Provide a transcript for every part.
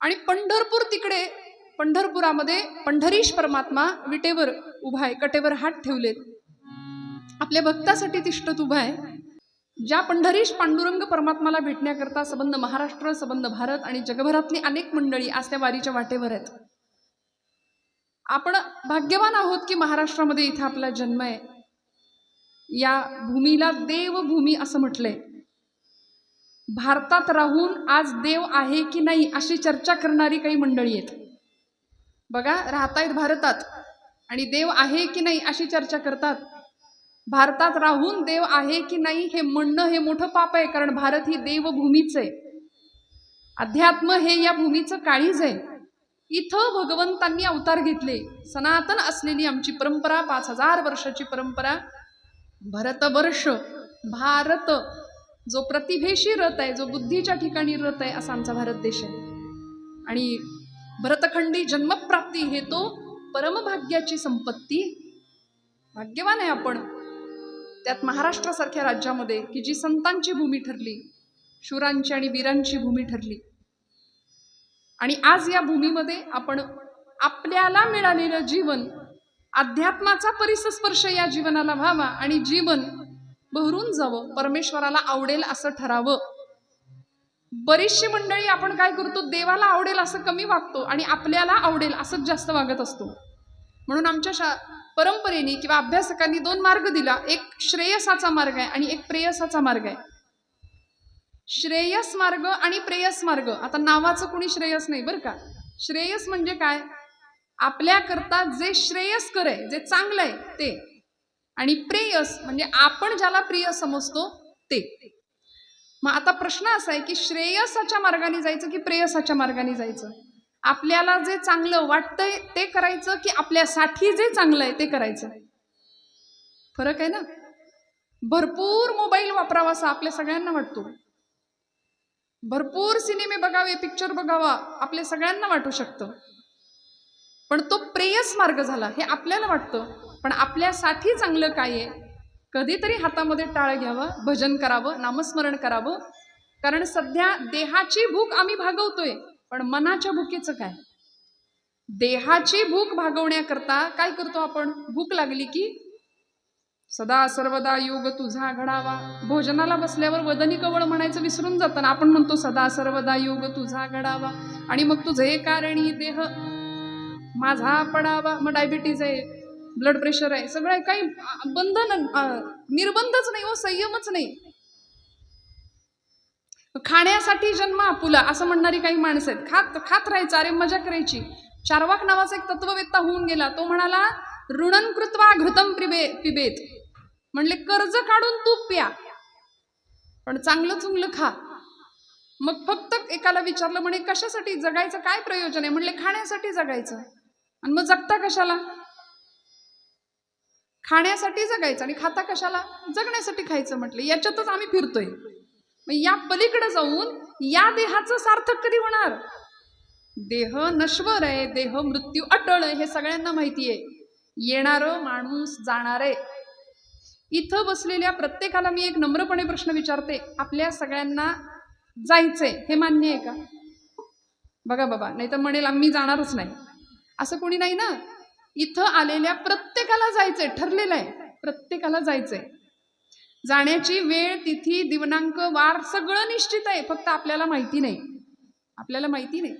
आणि पंढरपूर तिकडे, पंढरपुरामध्ये पंढरीश परमात्मा विटेवर उभा आहे, कटेवर हात ठेवलेत, आपल्या भक्तासाठी तिष्ठत उभा आहे. ज्या पंढरीश पांडुरंग परमात्माला भेटण्याकरता सबंध महाराष्ट्र, सबंध भारत आणि जगभरातली अनेक मंडळी आज त्या वारीच्या वाटेवर आहेत. आपण भाग्यवान आहोत की महाराष्ट्रामध्ये इथं आपला जन्म आहे. या भूमीला देवभूमी असं म्हटलंय. भारतात राहून आज देव आहे की नाही अशी चर्चा करणारी काही मंडळी आहेत. बघा, राहतायत भारतात आणि देव आहे की नाही अशी चर्चा करतात. भारतात राहून देव आहे की नाही हे म्हणणं हे मोठं पाप आहे, कारण भारत ही देवभूमीच आहे. अध्यात्म हे या भूमीचं काळीज आहे. इथं भगवंतांनी अवतार घेतले. सनातन असलेली आमची परंपरा, 5000 वर्षाची परंपरा, भरतवर्ष, भारत, जो प्रतिभेशी रथ आहे, जो बुद्धीच्या ठिकाणी रथ आहे, असा आमचा भारत देश आहे. आणि भरतखंडी जन्मप्राप्ती हे तो परमभाग्याची संपत्ती. भाग्यवान आहे आपण त्यात महाराष्ट्रासारख्या राज्यामध्ये की जी संतांची भूमी ठरली, शूरांची आणि वीरांची भूमी ठरली. आणि आज या भूमीमध्ये आपण आपल्याला मिळालेलं जीवन, अध्यात्माचा परिस्पर्श या जीवनाला व्हावा आणि जीवन बहरून जावं, परमेश्वराला आवडेल असं ठरावं. बरीचशी मंडळी आपण काय करतो, देवाला आवडेल असं कमी वागतो आणि आपल्याला आवडेल असंच जास्त वागत असतो. म्हणून आमच्या परंपरेने किंवा अभ्यासकांनी 2 मार्ग दिला. एक श्रेयसाचा मार्ग आहे आणि एक प्रेयसाचा मार्ग आहे. श्रेयस मार्ग आणि प्रेयस मार्ग. आता नावाचं कुणी श्रेयस नाही बरं का. श्रेयस म्हणजे काय, आपल्याकरता जे श्रेयस्कर आहे, जे चांगलं आहे ते. आणि प्रेयस म्हणजे आपण ज्याला प्रिय समजतो ते. मग आता प्रश्न असा आहे की श्रेयसाच्या मार्गाने जायचं की प्रेयसाच्या मार्गाने जायचं. आपल्याला जे चांगलं वाटतंय ते करायचं की आपल्यासाठी जे चांगलं आहे ते करायचं. फरक आहे ना. भरपूर मोबाईल वापरावासा आपल्या सगळ्यांना वाटतो, भरपूर सिनेमे बघावे, पिक्चर बघावा आपल्या सगळ्यांना वाटू शकतं. पण तो प्रेयस मार्ग झाला हे आपल्याला वाटतं. पण आपल्यासाठी चांगलं काय आहे, कधीतरी हातामध्ये टाळ घ्यावं, भजन करावं, नामस्मरण करावं. कारण सध्या देहाची भूक आम्ही भागवतोय, पण मनाच्या भुकेचं काय. देहाची भूक भागवण्याकरता काय करतो आपण, भूक लागली की सदा सर्वदा योग तुझा घडावा. भोजनाला बसल्यावर वदनी कवळ म्हणायचं विसरून जाताना आपण म्हणतो सदा सर्वदा योग तुझा घडावा. आणि मग तुझे कारणी देह माझा पडावा. मग डायबिटीज आहे, ब्लड प्रेशर आहे, सगळं आहे. काही बंधन निर्बंधच नाही हो, संयमच नाही. खाण्यासाठी जन्म आपुला असं म्हणणारी काही माणसं आहेत. खात खात राहायचं, अरे मजा करायची. चार्वाक नावाचा एक तत्ववेत्ता होऊन गेला. तो म्हणाला ऋणन कृत्वा घृतम पिबेत. म्हणले कर्ज काढून तूप प्या, पण चांगलं चुंगलं खा. मग फक्त एकाला विचारलं, म्हणे कशासाठी जगायचं, काय प्रयोजन आहे. म्हणले खाण्यासाठी जगायचं. आणि मग जगता कशाला, खाण्यासाठी जगायचं आणि खाता कशाला, जगण्यासाठी खायचं. म्हटलं याच्यातच आम्ही फिरतोय. मग या पलीकडे जाऊन या देहाचं सार्थक कधी होणार. देह नश्वर आहे, देह मृत्यू अटळ आहे, हे सगळ्यांना माहिती आहे. येणारं माणूस जाणार आहे. इथं बसलेल्या प्रत्येकाला मी एक नम्रपणे प्रश्न विचारते, आपल्या सगळ्यांना जायचंय हे मान्य आहे का. बघा बाबा, नाही तर म्हणेल आम्ही जाणारच नाही, असं कोणी नाही ना. इथं आलेल्या प्रत्येकाला जायचंय, ठरलेलं आहे, प्रत्येकाला जायचंय. जाण्याची वेळ, तिथी, दिनांक, वार सगळं निश्चित आहे, फक्त आपल्याला माहिती नाही. आपल्याला माहिती नाही.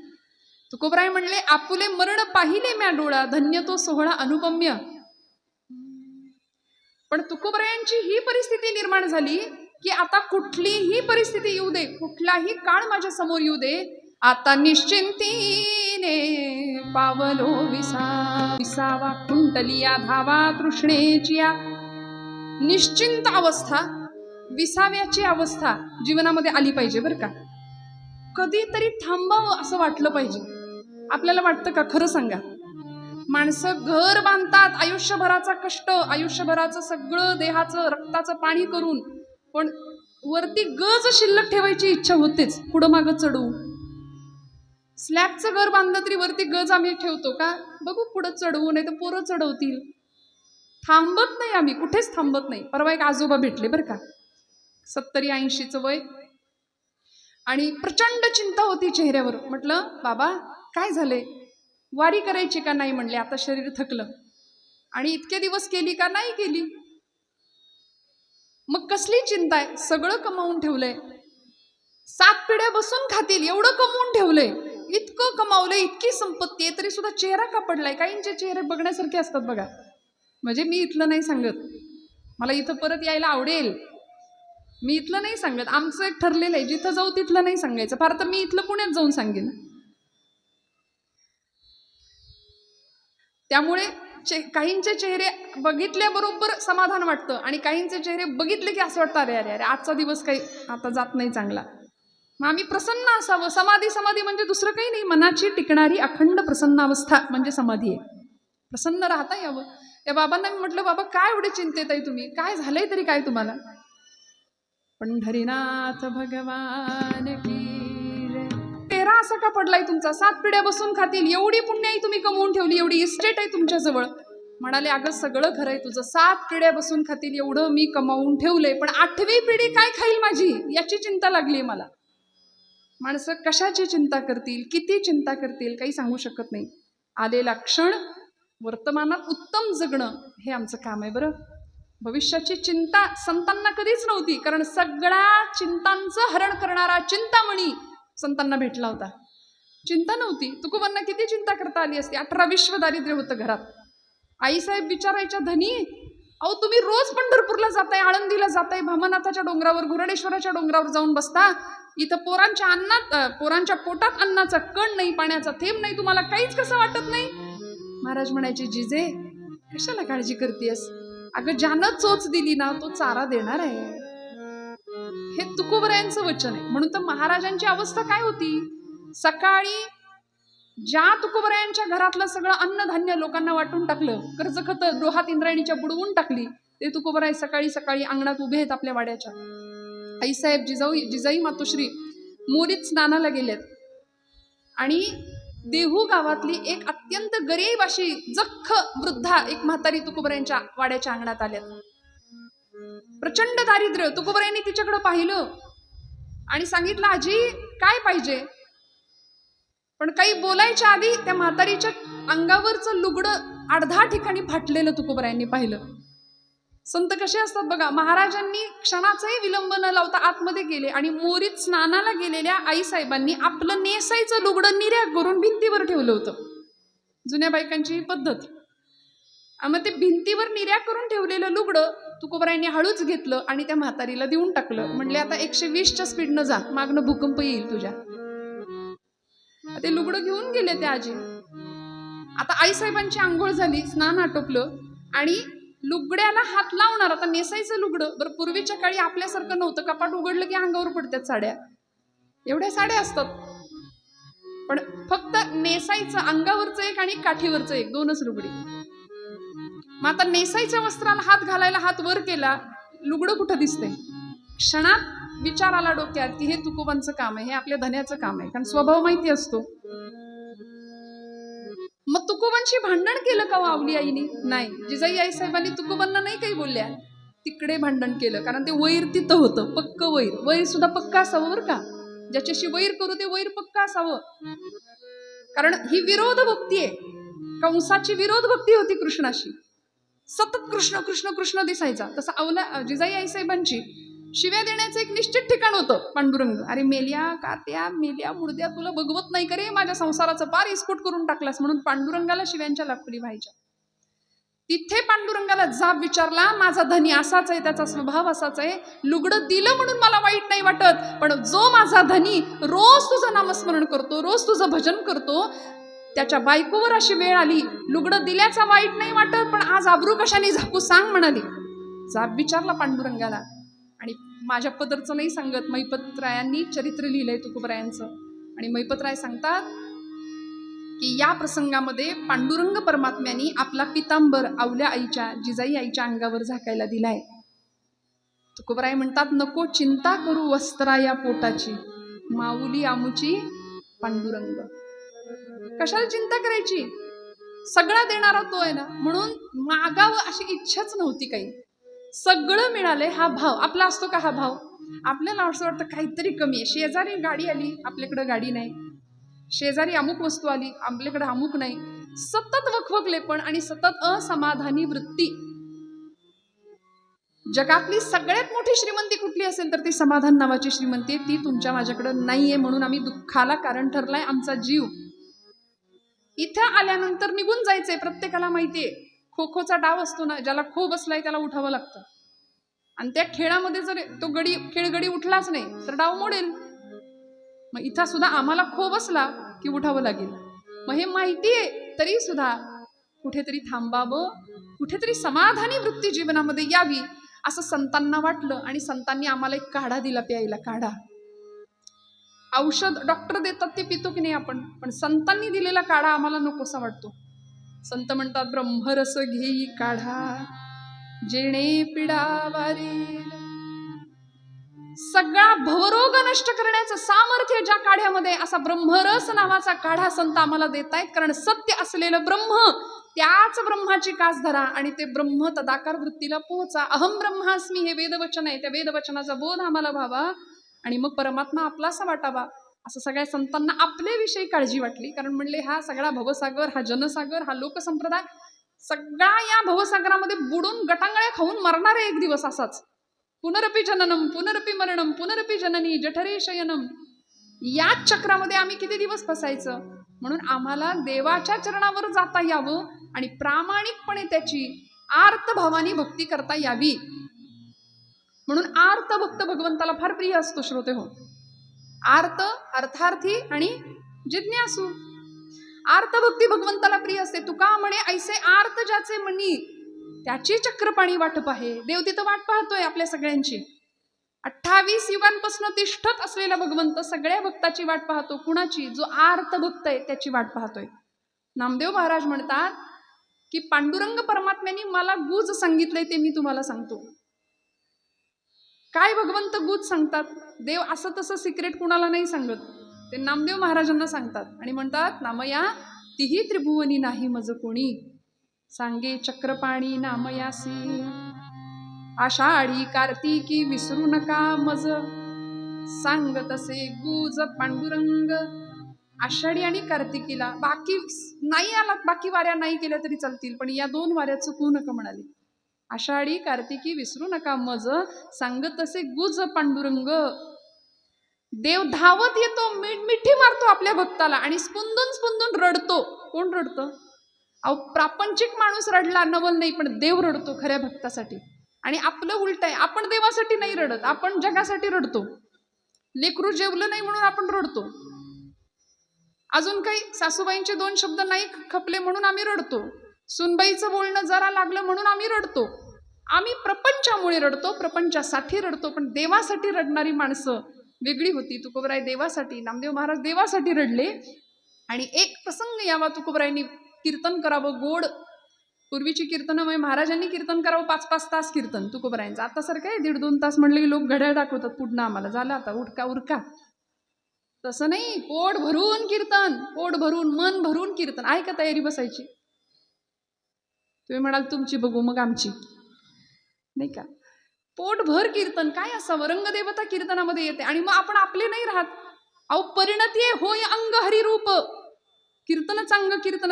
तुकोबराय म्हणले आपुले मरण पाहिले म्या डोळा, धन्य तो सोहळा अनुपम्य. पण तुकोबरायांची ही परिस्थिती निर्माण झाली की आता कुठलीही परिस्थिती येऊ दे, कुठलाही काळ माझ्या समोर येऊ दे, आता निश्चिंतीने पावलो विसावा कुंटलिया धावा तृष्णेचिया. निश्चिंत अवस्था, विसाव्याची अवस्था जीवनामध्ये आली पाहिजे बरं का. कधीतरी थांबावं असं वाटलं पाहिजे. आपल्याला वाटतं का, खरं सांगा. माणसं घर बांधतात, आयुष्यभराचा कष्ट, आयुष्यभराचं सगळं देहाचं रक्ताचं पाणी करून, पण वरती गज शिल्लक ठेवायची इच्छा होतेच. पुढं मागं चढू. स्लॅबचं घर बांधलं तरी वरती गज आम्ही ठेवतो का, बघू पुढं चढवू, नाही तर पोरं चढवतील. थांबत नाही आम्ही, कुठेच थांबत नाही. परवा एक आजोबा भेटले बरं का, 70-80चं वय. आणि प्रचंड चिंता होती चेहऱ्यावर. म्हटलं बाबा काय झालंय, वारी करायची का नाही म्हणले, आता शरीर थकलं. आणि इतके दिवस केली का नाही केली. मग कसली चिंता आहे, सगळं कमावून ठेवलंय, 7 पिढ्या बसून खातील एवढं कमवून ठेवलंय, इतकं कमावलंय, इतकी संपत्ती आहे, तरी सुद्धा चेहरा का पडलाय. काहींचे चेहरे बघण्यासारखे असतात बघा. म्हणजे मी इथलं नाही सांगत, मला इथं परत यायला आवडेल, मी इथलं नाही सांगत. आमचं एक ठरलेलं आहे, जिथं जाऊ तिथलं नाही सांगायचं. फार तर मी इथलं पुण्यात जाऊन सांगेन. त्यामुळे काहींचे चेहरे बघितल्याबरोबर समाधान वाटतं आणि काहींचे चेहरे बघितले की असं वाटतं अरे अरे अरे आजचा दिवस काही आता जात नाही चांगला. मग आम्ही प्रसन्न असावं. समाधी म्हणजे दुसरं काही नाही, मनाची टिकणारी अखंड प्रसन्न अवस्था म्हणजे समाधी आहे. प्रसन्न राहता यावं. त्या बाबांना मी म्हटलं बाबा काय एवढे चिंतेत आहे तुम्ही, काय झालंय तरी काय तुम्हाला. पंढरीनाथ भगवान की जय. चेहरा असा का पडलाय तुमचा, 7 पिढ्या बसून खातील एवढी पुण्याई तुम्ही कमवून ठेवली, एवढी इस्टेट आहे तुमच्याजवळ. म्हणाले अगं सगळं खरंय तुझं, 7 पिढ्या बसून खातील एवढं मी कमावून ठेवलंय, पण 8वी पिढी काय खाईल माझी याची चिंता लागली मला. माणसं कशाची चिंता करतील, किती चिंता करतील काही सांगू शकत नाही. आलेला क्षण वर्तमानात उत्तम जगणं हे आमचं काम आहे. बरं, भविष्याची चिंता संतांना कधीच नव्हती, कारण सगळ्या चिंतांचं हरण करणारा चिंतामणी संतांना भेटला होता. चिंता नव्हती. तुकोबांना किती चिंता करता आली असती. 18 विश्व दारिद्र्य होतं घरात. आईसाहेब विचारायच्या धनी अहो तुम्ही रोज पंढरपूरला जाताय, आळंदीला जाताय, भामनाथाच्या डोंगरावर, घुरडेश्वराच्या डोंगरावर जाऊन बसता, इथं पोरांच्या पोटात अन्नाचा कण नाही, पाण्याचा थेंब नाही, तुम्हाला काहीच कसं वाटत नाही. महाराज म्हणायचे जिजे कशाला काळजी करतेस, अगं ज्यानं चोच दिली ना तो चारा देणार आहे. हे तुकोबरायांचं वचन आहे. म्हणून तर महाराजांची अवस्था काय होती, सकाळी ज्या तुकोबरायांच्या घरातलं सगळं अन्नधान्य लोकांना वाटून टाकलं, कर्ज खत डोहात इंद्रायणीच्या बुडवून टाकली, ते तुकोबराय सकाळी सकाळी अंगणात उभे आहेत आपल्या वाड्याच्या. आईसाहेब जिजाई मातोश्री मोरीत स्नानाला गेलेत आणि देहू गावातली एक अत्यंत गरीब अशी जख्ख वृद्धा एक म्हातारी तुकोबरायांच्या वाड्याच्या अंगणात आल्यात. प्रचंड दारिद्र्य. तुकोबरायांनी तिच्याकडे पाहिलं आणि सांगितलं आजी काय पाहिजे. पण काही बोलायच्या आधी त्या म्हातारीच्या अंगावरचं लुगडं 8-10 ठिकाणी फाटलेलं तुकोबरायांनी पाहिलं. संत कसे असतात बघा. महाराजांनी क्षणाचाही विलंब न लावता आतमध्ये गेले आणि मोरीत स्नानाला गेलेल्या आईसाहेबांनी आपलं नेसायचं लुगडं निर्या करून भिंतीवर ठेवलं होतं. जुन्या बायकांची पद्धत. मग ते भिंतीवर निर्या करून ठेवलेलं लुगडं तुकोबरायांनी हळूच घेतलं आणि त्या म्हातारीला देऊन टाकलं. म्हणले आता 120च्या स्पीडनं जा, मागणं भूकंप येईल तुझ्या. ते लुगडं घेऊन गेले त्या आजी. आता आईसाहेबांची आंघोळ झाली, स्नान आटोपलं आणि लुगड्याला हात लावणार. आता नेसायचं लुगडं. बरं पूर्वीच्या काळी आपल्यासारखं नव्हतं, कपाट उघडलं की अंगावर पडतात साड्या, एवढ्या साड्या असतात. पण फक्त नेसायचं अंगावरचं एक आणि काठीवरचं एक, 2च लुगडी. मग आता नेसायच्या वस्त्राला हात घालायला हात वर केला, लुगडं कुठं दिसतंय. क्षणात विचार आला डोक्यात की हे तुकोबांचं काम आहे, हे आपल्या धन्याचं काम आहे, कारण स्वभाव माहिती असतो. मग तुकोबांशी भांडण केलं का आवली आईनी? नाही. जिजाई आई साहेबांनी तुकोबांना नाही काही बोलल्या, तिकडे भांडण केलं. कारण ते वैर तिथं होतं, पक्क वैर. वैर सुद्धा पक्का असावं बरं का. ज्याच्याशी वैर करू ते वैर पक्का असावं. कारण ही विरोध भक्ती आहे. कंसाची विरोध भक्ती होती कृष्णाशी. सतत कृष्ण कृष्ण कृष्ण दिसायचा. तसं आवला जिजाई आई साहेबांची शिव्या देण्याचं एक निश्चित ठिकाण होतं, पांडुरंग. अरे मेल्या कात्या, मेल्या मुर्द्या, तुला बघवत नाही का रे, माझ्या संसाराचं पार इस्फोट करून टाकलास, म्हणून पांडुरंगाला शिव्यांच्या लाकडी व्हायच्या. तिथे पांडुरंगाला जाब विचारला, माझा धनी असाच आहे, त्याचा स्वभाव असाच आहे, लुगडं दिलं म्हणून मला वाईट नाही वाटत, पण जो माझा धनी रोज तुझं नामस्मरण करतो, रोज तुझं भजन करतो, त्याच्या बायकोवर अशी वेळ आली, लुगडं दिल्याचा वाईट नाही वाटत, पण आज आबरू कशाने झाकू सांग म्हणाली. जाब विचारला पांडुरंगाला. आणि माझ्या पदरचं नाही सांगत, मैपतरायांनी चरित्र लिहिलंय तुकोबरायांचं. आणि मैपतराय सांगतात की या प्रसंगामध्ये पांडुरंग परमात्म्यांनी आपला पितांबर आवल्या आईच्या, जिजाई आईच्या अंगावर झाकायला दिलाय. तुकोबराय म्हणतात, नको चिंता करू वस्त्रा या पोटाची, माऊली आमुची पांडुरंग. कशाला चिंता करायची, सगळा देणारा तो आहे ना. म्हणून मागावं अशी इच्छाच नव्हती काही. सगळं मिळालंय हा भाव आपला असतो का. हा भाव आपल्याला असं वाटतं काहीतरी कमी आहे. शेजारी गाडी आली, आपल्याकडे गाडी नाही. शेजारी अमुक वस्तू आली, आपल्याकडे अमुक नाही. सतत वखवकलेपण आणि सतत असमाधानी वृत्ती. जगातली सगळ्यात मोठी श्रीमंती कुठली असेल तर ती समाधान नावाची श्रीमंती. ती तुमच्या माझ्याकडे नाहीये, म्हणून आम्ही दुःखाला कारण ठरलाय आमचा जीव. इथं आल्यानंतर निघून जायचंय. प्रत्येकाला माहितीये खो खोचा डाव असतो ना, ज्याला खो बसलाय त्याला उठावं लागतं. आणि त्या खेळामध्ये जर तो खेळगडी उठलाच नाही तर डाव मोडेल. मग इथं सुद्धा आम्हाला खो बसला की उठावं लागेल. मग हे माहितीये तरी सुद्धा कुठेतरी थांबावं, कुठेतरी समाधानी वृत्ती जीवनामध्ये यावी असं संतांना वाटलं. आणि संतांनी आम्हाला एक काढा दिला प्यायला. काढा, औषध डॉक्टर देतात ते पितो की नाही आपण, पण संतांनी दिलेला काढा आम्हाला नकोसा वाटतो. संत म्हणतात ब्रह्मरस घेई काढा जेणे पिडा वारेल. सगळा भवरोग नष्ट करण्याचं सामर्थ्य ज्या काढ्यामध्ये, असा ब्रह्मरस नावाचा काढा संत आम्हाला देतायत. कारण सत्य असलेलं ब्रह्म, त्याच ब्रह्माची कास धरा आणि ते ब्रह्म तदाकार वृत्तीला पोहोचा. अहम ब्रह्मास्मी हे वेदवचन आहे. त्या वेदवचनाचा बोध आम्हाला व्हावा आणि मग परमात्मा आपलासा वाटावा. असं सगळ्या संतांना आपल्याविषयी काळजी वाटली. कारण म्हणले हा सगळा भवसागर, हा जनसागर, हा लोकसंप्रदाय सगळा या भवसागरामध्ये बुडून गटांगळ्या खाऊन मरणार आहे एक दिवस असाच. पुनरपी जननम पुनरपी मरणम पुनरपी जननी जठरे शयनम. याच चक्रामध्ये आम्ही किती दिवस फसायचं. म्हणून आम्हाला देवाच्या चरणावर जाता यावं आणि प्रामाणिकपणे त्याची आर्तभावानी भक्ती करता यावी. म्हणून आर्त भक्त भगवंताला फार प्रिय असतो. श्रोते हो, आर्त अर्थार्थी आणि जिज्ञासू. आर्त भक्ती भगवंताला प्रिय असते. तुका म्हणे ऐसे आर्त ज्याचे मनी त्याची चक्रपाणी वाट पाहे. देव तिथं वाट पाहतोय आपल्या सगळ्यांची. 28 युगांपासून तिष्ठत असलेला भगवंत सगळ्या भक्ताची वाट पाहतो. कुणाची? जो आर्त भक्त आहे त्याची वाट पाहतोय. नामदेव महाराज म्हणतात की पांडुरंग परमात्म्याने मला गुज सांगितलंय ते मी तुम्हाला सांगतो. काय भगवंत गुज सांगतात? देव असं तसं सिक्रेट कुणाला नाही सांगत, ते नामदेव महाराजांना सांगतात आणि म्हणतात नामया तिही त्रिभुवनी नाही मज कोणी, सांगे चक्रपाणी नामयासी. आषाढी कार्तिकी विसरू नका मज, सांग तसे गुज पांडुरंग. आषाढी आणि कार्तिकीला बाकी नाही आला, बाकी वाऱ्या नाही केल्या तरी चालतील, पण या 2 वाऱ्या चुकवू नका म्हणाले. आषाढी कार्तिकी विसरू नका मज, सांगत असे गुज पांडुरंग. देव धावत येतो, मिठी मारतो आपल्या भक्ताला आणि स्पुंदून स्पुंदून रडतो. कोण रडतं? अहो प्रापंचिक माणूस रडला नवल नाही, पण देव रडतो खऱ्या भक्तासाठी. आणि आपलं उलट आहे, आपण देवासाठी नाही रडत, आपण जगासाठी रडतो. लेकरू जेवलं नाही म्हणून आपण रडतो. अजून काही सासूबाईंचे 2 शब्द नाही खपले म्हणून आम्ही रडतो. सुनबाईचं बोलणं जरा लागलं म्हणून आम्ही रडतो. आम्ही प्रपंचामुळे रडतो, प्रपंचासाठी रडतो. पण देवासाठी रडणारी माणसं वेगळी होती. तुकोबराय देवासाठी, नामदेव महाराज देवासाठी रडले. आणि एक प्रसंग यावा तुकोबरायांनी कीर्तन करावं गोड. पूर्वीची कीर्तनं महाराजांनी कीर्तन करावं 5-5 तास कीर्तन तुकोबरायांचं. आता सारखं आहे 1.5-2 तास म्हणले की लोक घड्याळ दाखवतात पुढनं आम्हाला, झालं आता उरका. तसं नाही, पोट भरून कीर्तन, पोट भरून मन भरून कीर्तन. आहे का तयारी बसायची? तुम्ही म्हणाल तुमची बघू मग आमची नाही का. पोटभर कीर्तन काय असावं? रंगदेवता कीर्तनामध्ये येते. आणि मग आपण आपले नाही राहत. अहो परिणती होय अंग हरिरूप. कीर्तन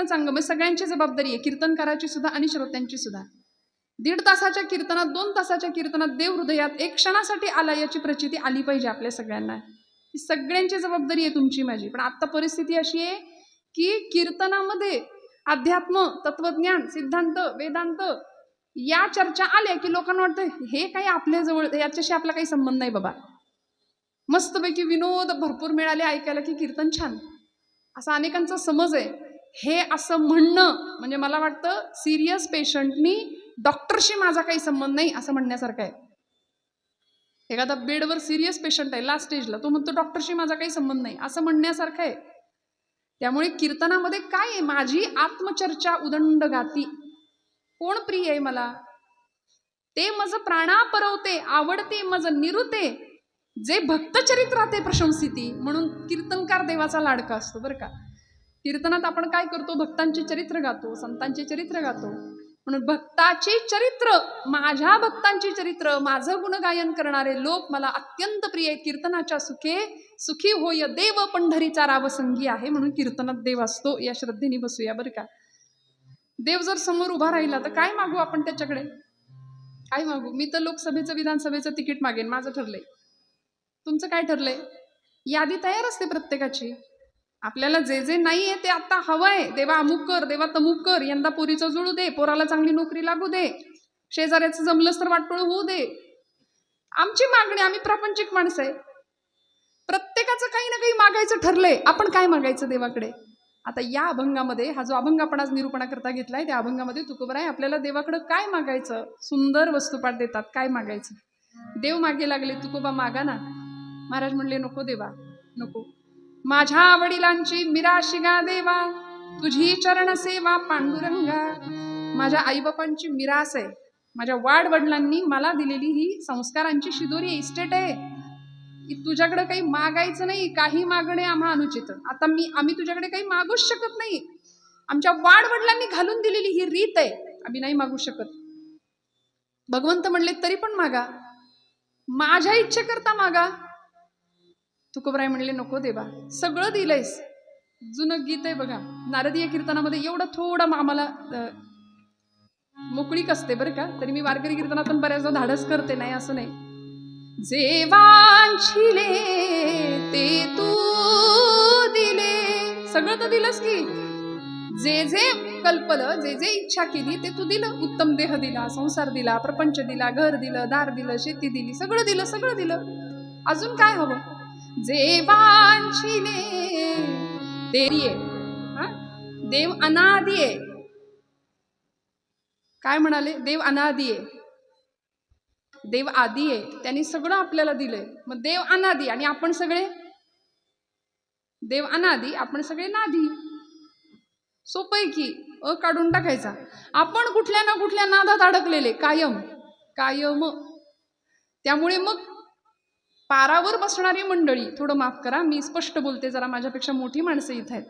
चांग मग सगळ्यांची जबाबदारी आहे, कीर्तनकाराची सुद्धा आणि श्रोत्यांची सुद्धा. 1.5 तासाच्या कीर्तनात 2 तासाच्या कीर्तनात देव हृदयात एक क्षणासाठी आला याची प्रचिती आली पाहिजे आपल्या सगळ्यांना. ही सगळ्यांची जबाबदारी आहे, तुमची माझी. पण आता परिस्थिती अशी आहे की कीर्तनामध्ये अध्यात्म, तत्वज्ञान, सिद्धांत, वेदांत या चर्चा आल्या की लोकांना वाटतं हे काही आपल्या जवळ, याच्याशी आपला काही संबंध नाही बाबा. मस्तपैकी विनोद भरपूर मिळाले ऐकायला की कीर्तन छान, असा अनेकांचा समज आहे. हे असं म्हणणं म्हणजे मला वाटतं सिरियस पेशंटनी डॉक्टरशी माझा काही संबंध नाही असं म्हणण्यासारखं आहे. एखादा बेडवर सिरियस पेशंट आहे लास्ट स्टेजला, तो म्हणतो डॉक्टरशी माझा काही संबंध नाही असं म्हणण्यासारखं आहे. त्यामुळे कीर्तनामध्ये काय आहे? माझी आत्मचर्चा उदंड गाती. कोण प्रिय आहे मला? ते मज प्राणा परवते, आवडते मज निरुते, जे भक्तचरित्राते प्रशंसिती. म्हणून कीर्तनकार देवाचा लाडका असतो बरं का. कीर्तनात आपण काय करतो? भक्तांचे चरित्र गातो, संतांचे चरित्र गातो. म्हणून भक्ताची चरित्र, माझ्या भक्तांची चरित्र, माझं गुणगायन करणारे लोक मला अत्यंत प्रिय आहेत. कीर्तनाच्या सुखे सुखी होय देव, पंढरीचा रावसंगी आहे. म्हणून कीर्तनात देव असतो, या श्रद्धेने बसूया बरं का. देव जर समोर उभा राहिला तर काय मागू आपण त्याच्याकडे? काय मागू? मी तर लोकसभेचं विधानसभेचं तिकीट मागेन, माझं ठरलंय. तुमचं काय ठरलंय? यादी तयार असते प्रत्येकाची. आपल्याला जे जे नाहीये ते आता हवंय. देवा अमुक कर, देवा तमुक कर, यंदा पोरीचं जुळू दे, पोराला चांगली नोकरी लागू दे, शेजाऱ्याचं जमलंच तर वाटोळ होऊ दे. आमची मागणी, आम्ही प्रापंचिक माणसं आहे. प्रत्येकाचं काही ना काही मागायचं ठरलंय. आपण काय मागायचं देवाकडे? आता या अभंगामध्ये, हा जो अभंग आपण आज निरूपणा करता घेतलाय, त्या अभंगामध्ये तुकोबराय आपल्याला देवाकडे काय मागायचं सुंदर वस्तुपाठ देतात. काय मागायचं? देव मागे लागले, तुकोबा मागा ना. महाराज म्हणले नको देवा, नको. माझ्या वडिलांची मिराशी गा देवा, तुझी चरण सेवा पांडुरंगा. माझ्या आईबापांची मिरास आहे, माझ्या वाडवडिलांनी मला दिलेली ही संस्कारांची शिदोरी इस्टेट आहे. की तुझ्याकडे काही मागायचं नाही. काही मागणे आम्हा अनुचित. आता आम्ही तुझ्याकडे काही मागूच शकत नाही. आमच्या वाडवडिलांनी घालून दिलेली ही रीत आहे, आम्ही नाही मागू शकत. भगवंत म्हणले तरी पण मागा, माझ्या इच्छेकरता मागा. तुकोबराय म्हणले नको देवा, सगळं दिलंयस. जुनं गीत आहे बघा, नारदीय कीर्तनामध्ये एवढं थोडं आम्हाला मोकळीक असते बरं का. तरी मी वारकरी कीर्तनातून बऱ्याचदा धाडस करते, नाही असं नाही. जे वांछिले ते तू दिले, सगळं तर दिलंस की. जे जे कल्पलं, जे जे इच्छा केली ते तू दिलं. उत्तम देह दिला, संसार दिला, प्रपंच दिला, घर दिलं, दार दिलं, शेती दिली, सगळं दिलं, सगळं दिलं. अजून काय हवं? जे वांछिले ते देव अनादी आहे. काय म्हणाले? देव अनादी आहे, देव आदी आहे. त्यांनी सगळं आपल्याला दिलंय. मग देव अनादी आणि आपण सगळे, देव अनादी आपण सगळे नादी. सोपं आहे की. काढून टाकायचा. आपण कुठल्या ना कुठल्या नादात अडकलेले कायम कायम. त्यामुळे मग पारावर बसणारी मंडळी, थोडं माफ करा मी स्पष्ट बोलते, जरा माझ्यापेक्षा मोठी माणसं इथं आहेत,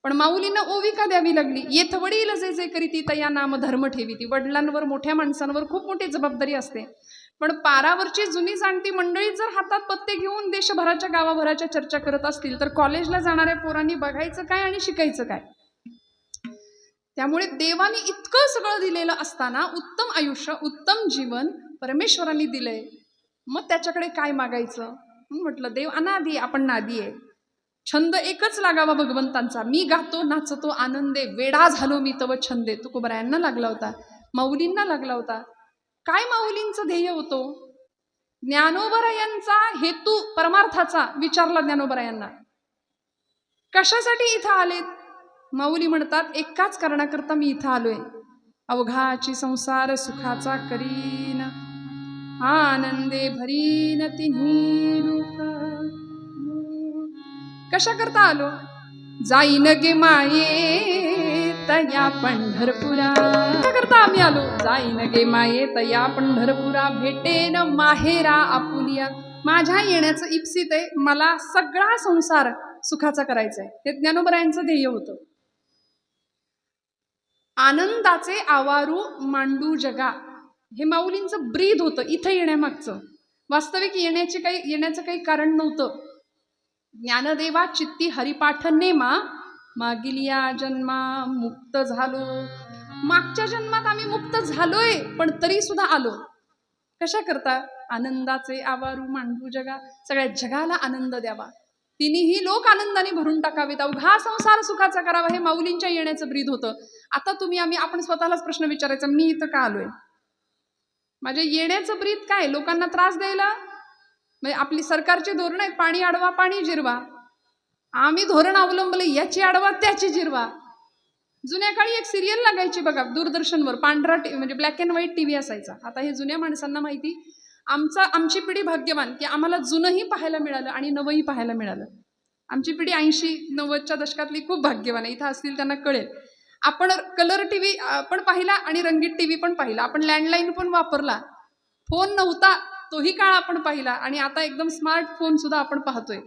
पण माऊलींना ओवी का द्यावी लागली? येथ वडील जे जे करीती तया नाम धर्म ठेवीती. वडिलांवर, मोठ्या माणसांवर खूप मोठी जबाबदारी असते. पण पारावरची जुनी जाणती मंडळी जर हातात पत्ते घेऊन देशभराच्या गावाभराच्या चर्चा करत असतील तर कॉलेजला जाणाऱ्या पोरांनी बघायचं काय आणि शिकायचं काय? त्यामुळे देवाने इतकं सगळं दिलेलं असताना उत्तम आयुष्य, उत्तम जीवन परमेश्वरांनी दिलंय. मग त्याच्याकडे काय मागायचं? म्हटलं देव अनादी, आपण नादी आहे. छंद एकच लागावा भगवंतांचा. मी गातो नाचतो आनंदे, वेडा झालो मी तव छंदे. तुकोबरायांना लागला होता, माऊलींना लागला होता. काय माऊलींचं ध्येय होतो? ज्ञानोबरायांचा हेतू परमार्थाचा विचारला ज्ञानोबरायांना. कशासाठी इथं आलेत? माऊली म्हणतात एकाच कारणाकरता मी इथं आलोय. अवघाची संसार सुखाचा करीन, आनंदे भरीन तिन्ही लोक. कशा करता आलो? जाईन गे माये तया पंढरपुरा. कशा करता आम्ही आलो? जाईन गे माये तया पंढरपुरा, भेटेन माहेरा आपुलिया. माझ्या येण्याचं इप्सित आहे, मला सगळा संसार सुखाचा करायचा आहे. हे ज्ञानोबरायांचं ध्येय होतं. आनंदाचे आवारू मांडू जगा, हे माऊलींचं ब्रीद होतं इथं येण्यामागचं. वास्तविक येण्याचं काही कारण नव्हतं. ज्ञानदेवा चित्ती हरिपाठ नेमा, मागिलिया जन्मा मुक्त झालो. मागच्या जन्मात आम्ही मुक्त झालोय, पण तरी सुद्धा आलो. कशा करता? आनंदाचे आवारू मांडू जगा, सगळ्या जगाला आनंद द्यावा, तिन्ही लोक आनंदाने भरून टाकावेत, अवघा संसार सुखाचा करावा. हे माऊलींच्या येण्याचं ब्रीद होतं. आता आपण स्वतःलाच प्रश्न विचारायचा, मी इथं का आलोय? माझ्या येण्याचं ब्रीद काय? लोकांना त्रास द्यायला? म्हणजे आपली सरकारची धोरण आहेत, पाणी अडवा पाणी जिरवा. आम्ही धोरण अवलंबले, याची अडवा त्याची जिरवा. जुन्या काळी एक सिरियल लागायची बघा दूरदर्शनवर, पांढरा म्हणजे ब्लॅक अँड व्हाईट टीव्ही असायचा. आता हे जुन्या माणसांना माहिती, आमची पिढी भाग्यवान की आम्हाला जुनंही पाहायला मिळालं आणि नवंही पाहायला मिळालं. आमची पिढी 80-90च्या दशकातली खूप भाग्यवान आहे. इथं असतील त्यांना कळेल. आपण कलर टीव्ही पण पाहिला आणि रंगीत टीव्ही पण पाहिला. आपण लँडलाईन पण वापरला. फोन नव्हता तोही काळ आपण पाहिला आणि आता एकदम स्मार्टफोन सुद्धा आपण पाहतोय.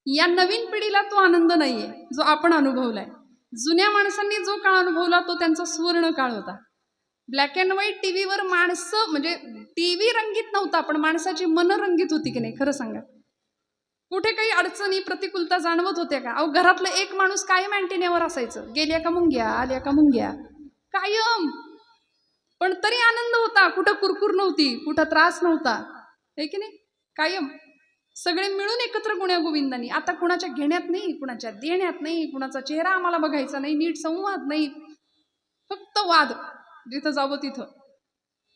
या नवीन पिढीला तो आनंद नाहीये जो आपण अनुभवलाय. जुन्या माणसांनी जो काळ अनुभवला तो त्यांचा सुवर्ण काळ होता. ब्लॅक अँड व्हाईट टीव्हीवर माणसं, म्हणजे टीव्ही रंगीत नव्हता पण माणसाची मन रंगीत होती की नाही? खरं सांगा, कुठे काही अडचणी प्रतिकूलता जाणवत होत्या का? अहो, घरातलं एक माणूस कायम अँटिन्यावर असायचं, गेल्या का मुंग्या, आल्या का मुंग्या, कायम. पण तरी आनंद होता, कुठं कुरकुर नव्हती, कुठं त्रास नव्हता, हे की नाही? कायम सगळे मिळून एकत्र गुण्यागोविंदांनी. आता कुणाच्या घेण्यात नाही, कुणाच्या देण्यात नाही, कुणाचा चेहरा आम्हाला बघायचा नाही, नीट संवाद नाही, फक्त वाद जिथं जावं तिथं.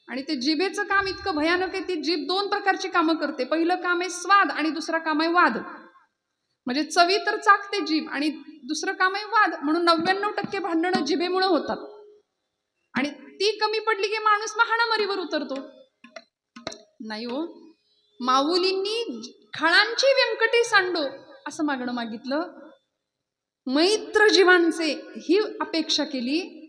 आणि ते जिभेचं काम इतकं भयानक आहे, ती जीभ दोन प्रकारची कामं करते. पहिलं काम आहे स्वाद आणि दुसरं काम आहे वाद. म्हणजे चवी तर चाकते जीभ आणि दुसरं काम आहे वाद. म्हणून 99% भांडणं जिभेमुळे होतात. आणि ती कमी पडली की माणूस महाणामारीवर उतरतो. नाही हो, माऊलींनी खळांची व्यंकटी सांडो असं मागणं मागितलं, मैत्र जीवांचे ही अपेक्षा केली.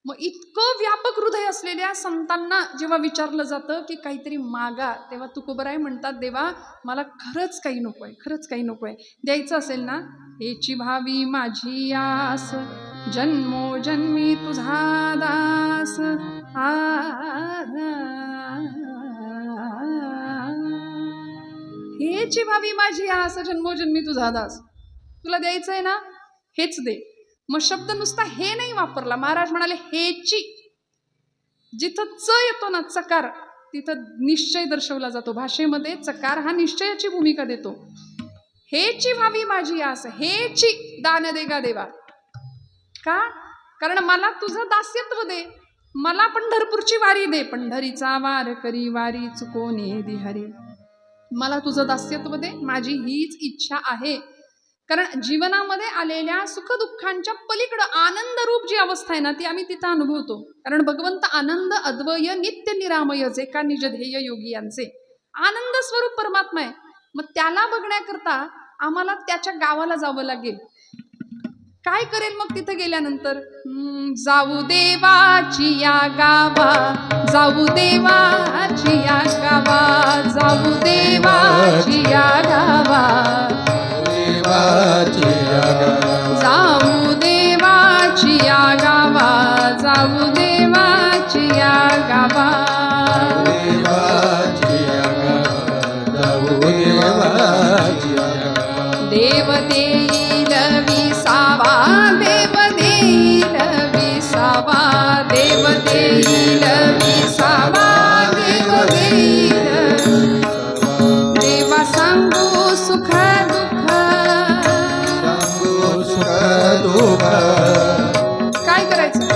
मग इतकं व्यापक हृदय असलेल्या संतांना जेव्हा विचारलं जातं की काहीतरी मागा, तेव्हा तुकोबराय म्हणतात, देवा मला खरंच काही नकोय, खरंच काही नकोय. द्यायचं असेल ना, हेची भावी माझी आस, जन्मोजन्मी तुझा दास. हेची भावी माझी आस, जन्मोजन्मी तुझा दास. तुला द्यायचंय ना, हेच दे. मग शब्द नुसता हे नाही वापरला, महाराज म्हणाले हेची. जिथं च येतो ना, चकार, तिथं निश्चय दर्शवला जातो. भाषेमध्ये चकार हा निश्चयाची भूमिका देतो. हेची व्हावी माझी आस, हेची दान देगा देवा. का? कारण मला तुझं दास्यत्व दे, मला पंढरपूरची वारी दे. पंढरीचा वार करी वारी चुकोने दिहरी. मला तुझं दास्यत्व दे, माझी हीच इच्छा आहे. कारण जीवनामध्ये आलेल्या सुखदुःखांच्या पलीकडं आनंदरूप जी अवस्था आहे ना, ती आम्ही तिथं अनुभवतो. कारण भगवंत आनंद अद्वय नित्य निरामय जे का निज ध्येय योगी यांचे आनंद स्वरूप परमात्मा आहे. मग त्याला बघण्याकरता आम्हाला त्याच्या गावाला जावं लागेल. काय करेल मग तिथं गेल्यानंतर? जाऊ देवाची या गावा, जाऊ देवाची या गावा, जाऊ देवाची या गावा, जाऊ देवाची या गावा, जाऊ देवाची या गावा, देव देईल विसावा, देव देईल विसावा, देव देईल विसावा, देव देईल. देवा सांगू सुख काय करायचं?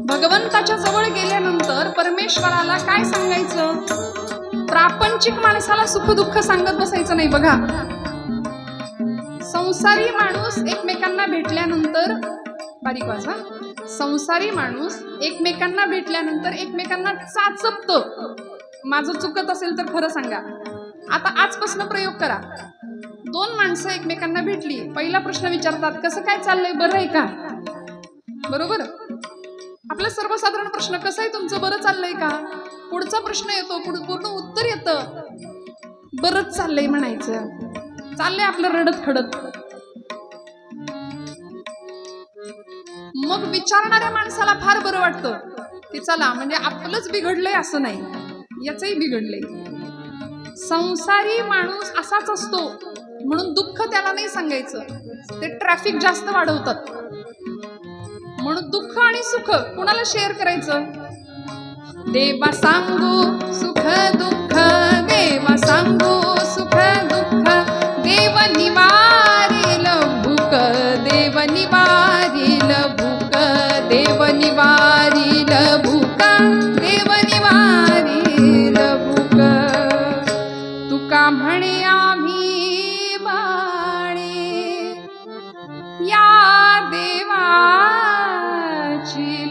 भगवंताच्या जवळ गेल्यानंतर परमेश्वराला काय सांगायचं? प्रापंचिक माणसाला सुख दुःख सांगत बसायचं नाही. बघा, संसारी माणूस एकमेकांना भेटल्यानंतर, बारीक वाचा, संसारी माणूस एकमेकांना भेटल्यानंतर एकमेकांना चाचपतो. माझं चुकत असेल तर खरं सांगा. आता आजपासून प्रयोग करा. दोन माणसं एकमेकांना भेटली, पहिला प्रश्न विचारतात, कसं काय चाललंय, बरं आहे का? बरोबर, आपला सर्वसाधारण प्रश्न, कसं आहे तुमचं, बरं चाललंय का? पुढचा प्रश्न येतो, पूर्ण उत्तर येतं, बरंच चाललंय म्हणायचं. चाललंय आपलं रडत खडत. मग विचारणाऱ्या माणसाला फार बरं वाटतं की चला, म्हणजे आपलंच बिघडलंय असं नाही, याचंही बिघडलंय. संसारी माणूस असाच असतो म्हणून दुःख त्याला नाही सांगायचं, ते ट्रॅफिक जास्त वाढवतात. म्हणून दुःख आणि सुख कुणाला शेअर करायचं? देवा सांगू सुख दुःख, देवा सांगू सुख दुःख, देव निवारील भूक, देव निवारील भूक, देव निवारील भूक, देव निवारील भूक. तुका म्हणे आम्ही बाणे, या देवाची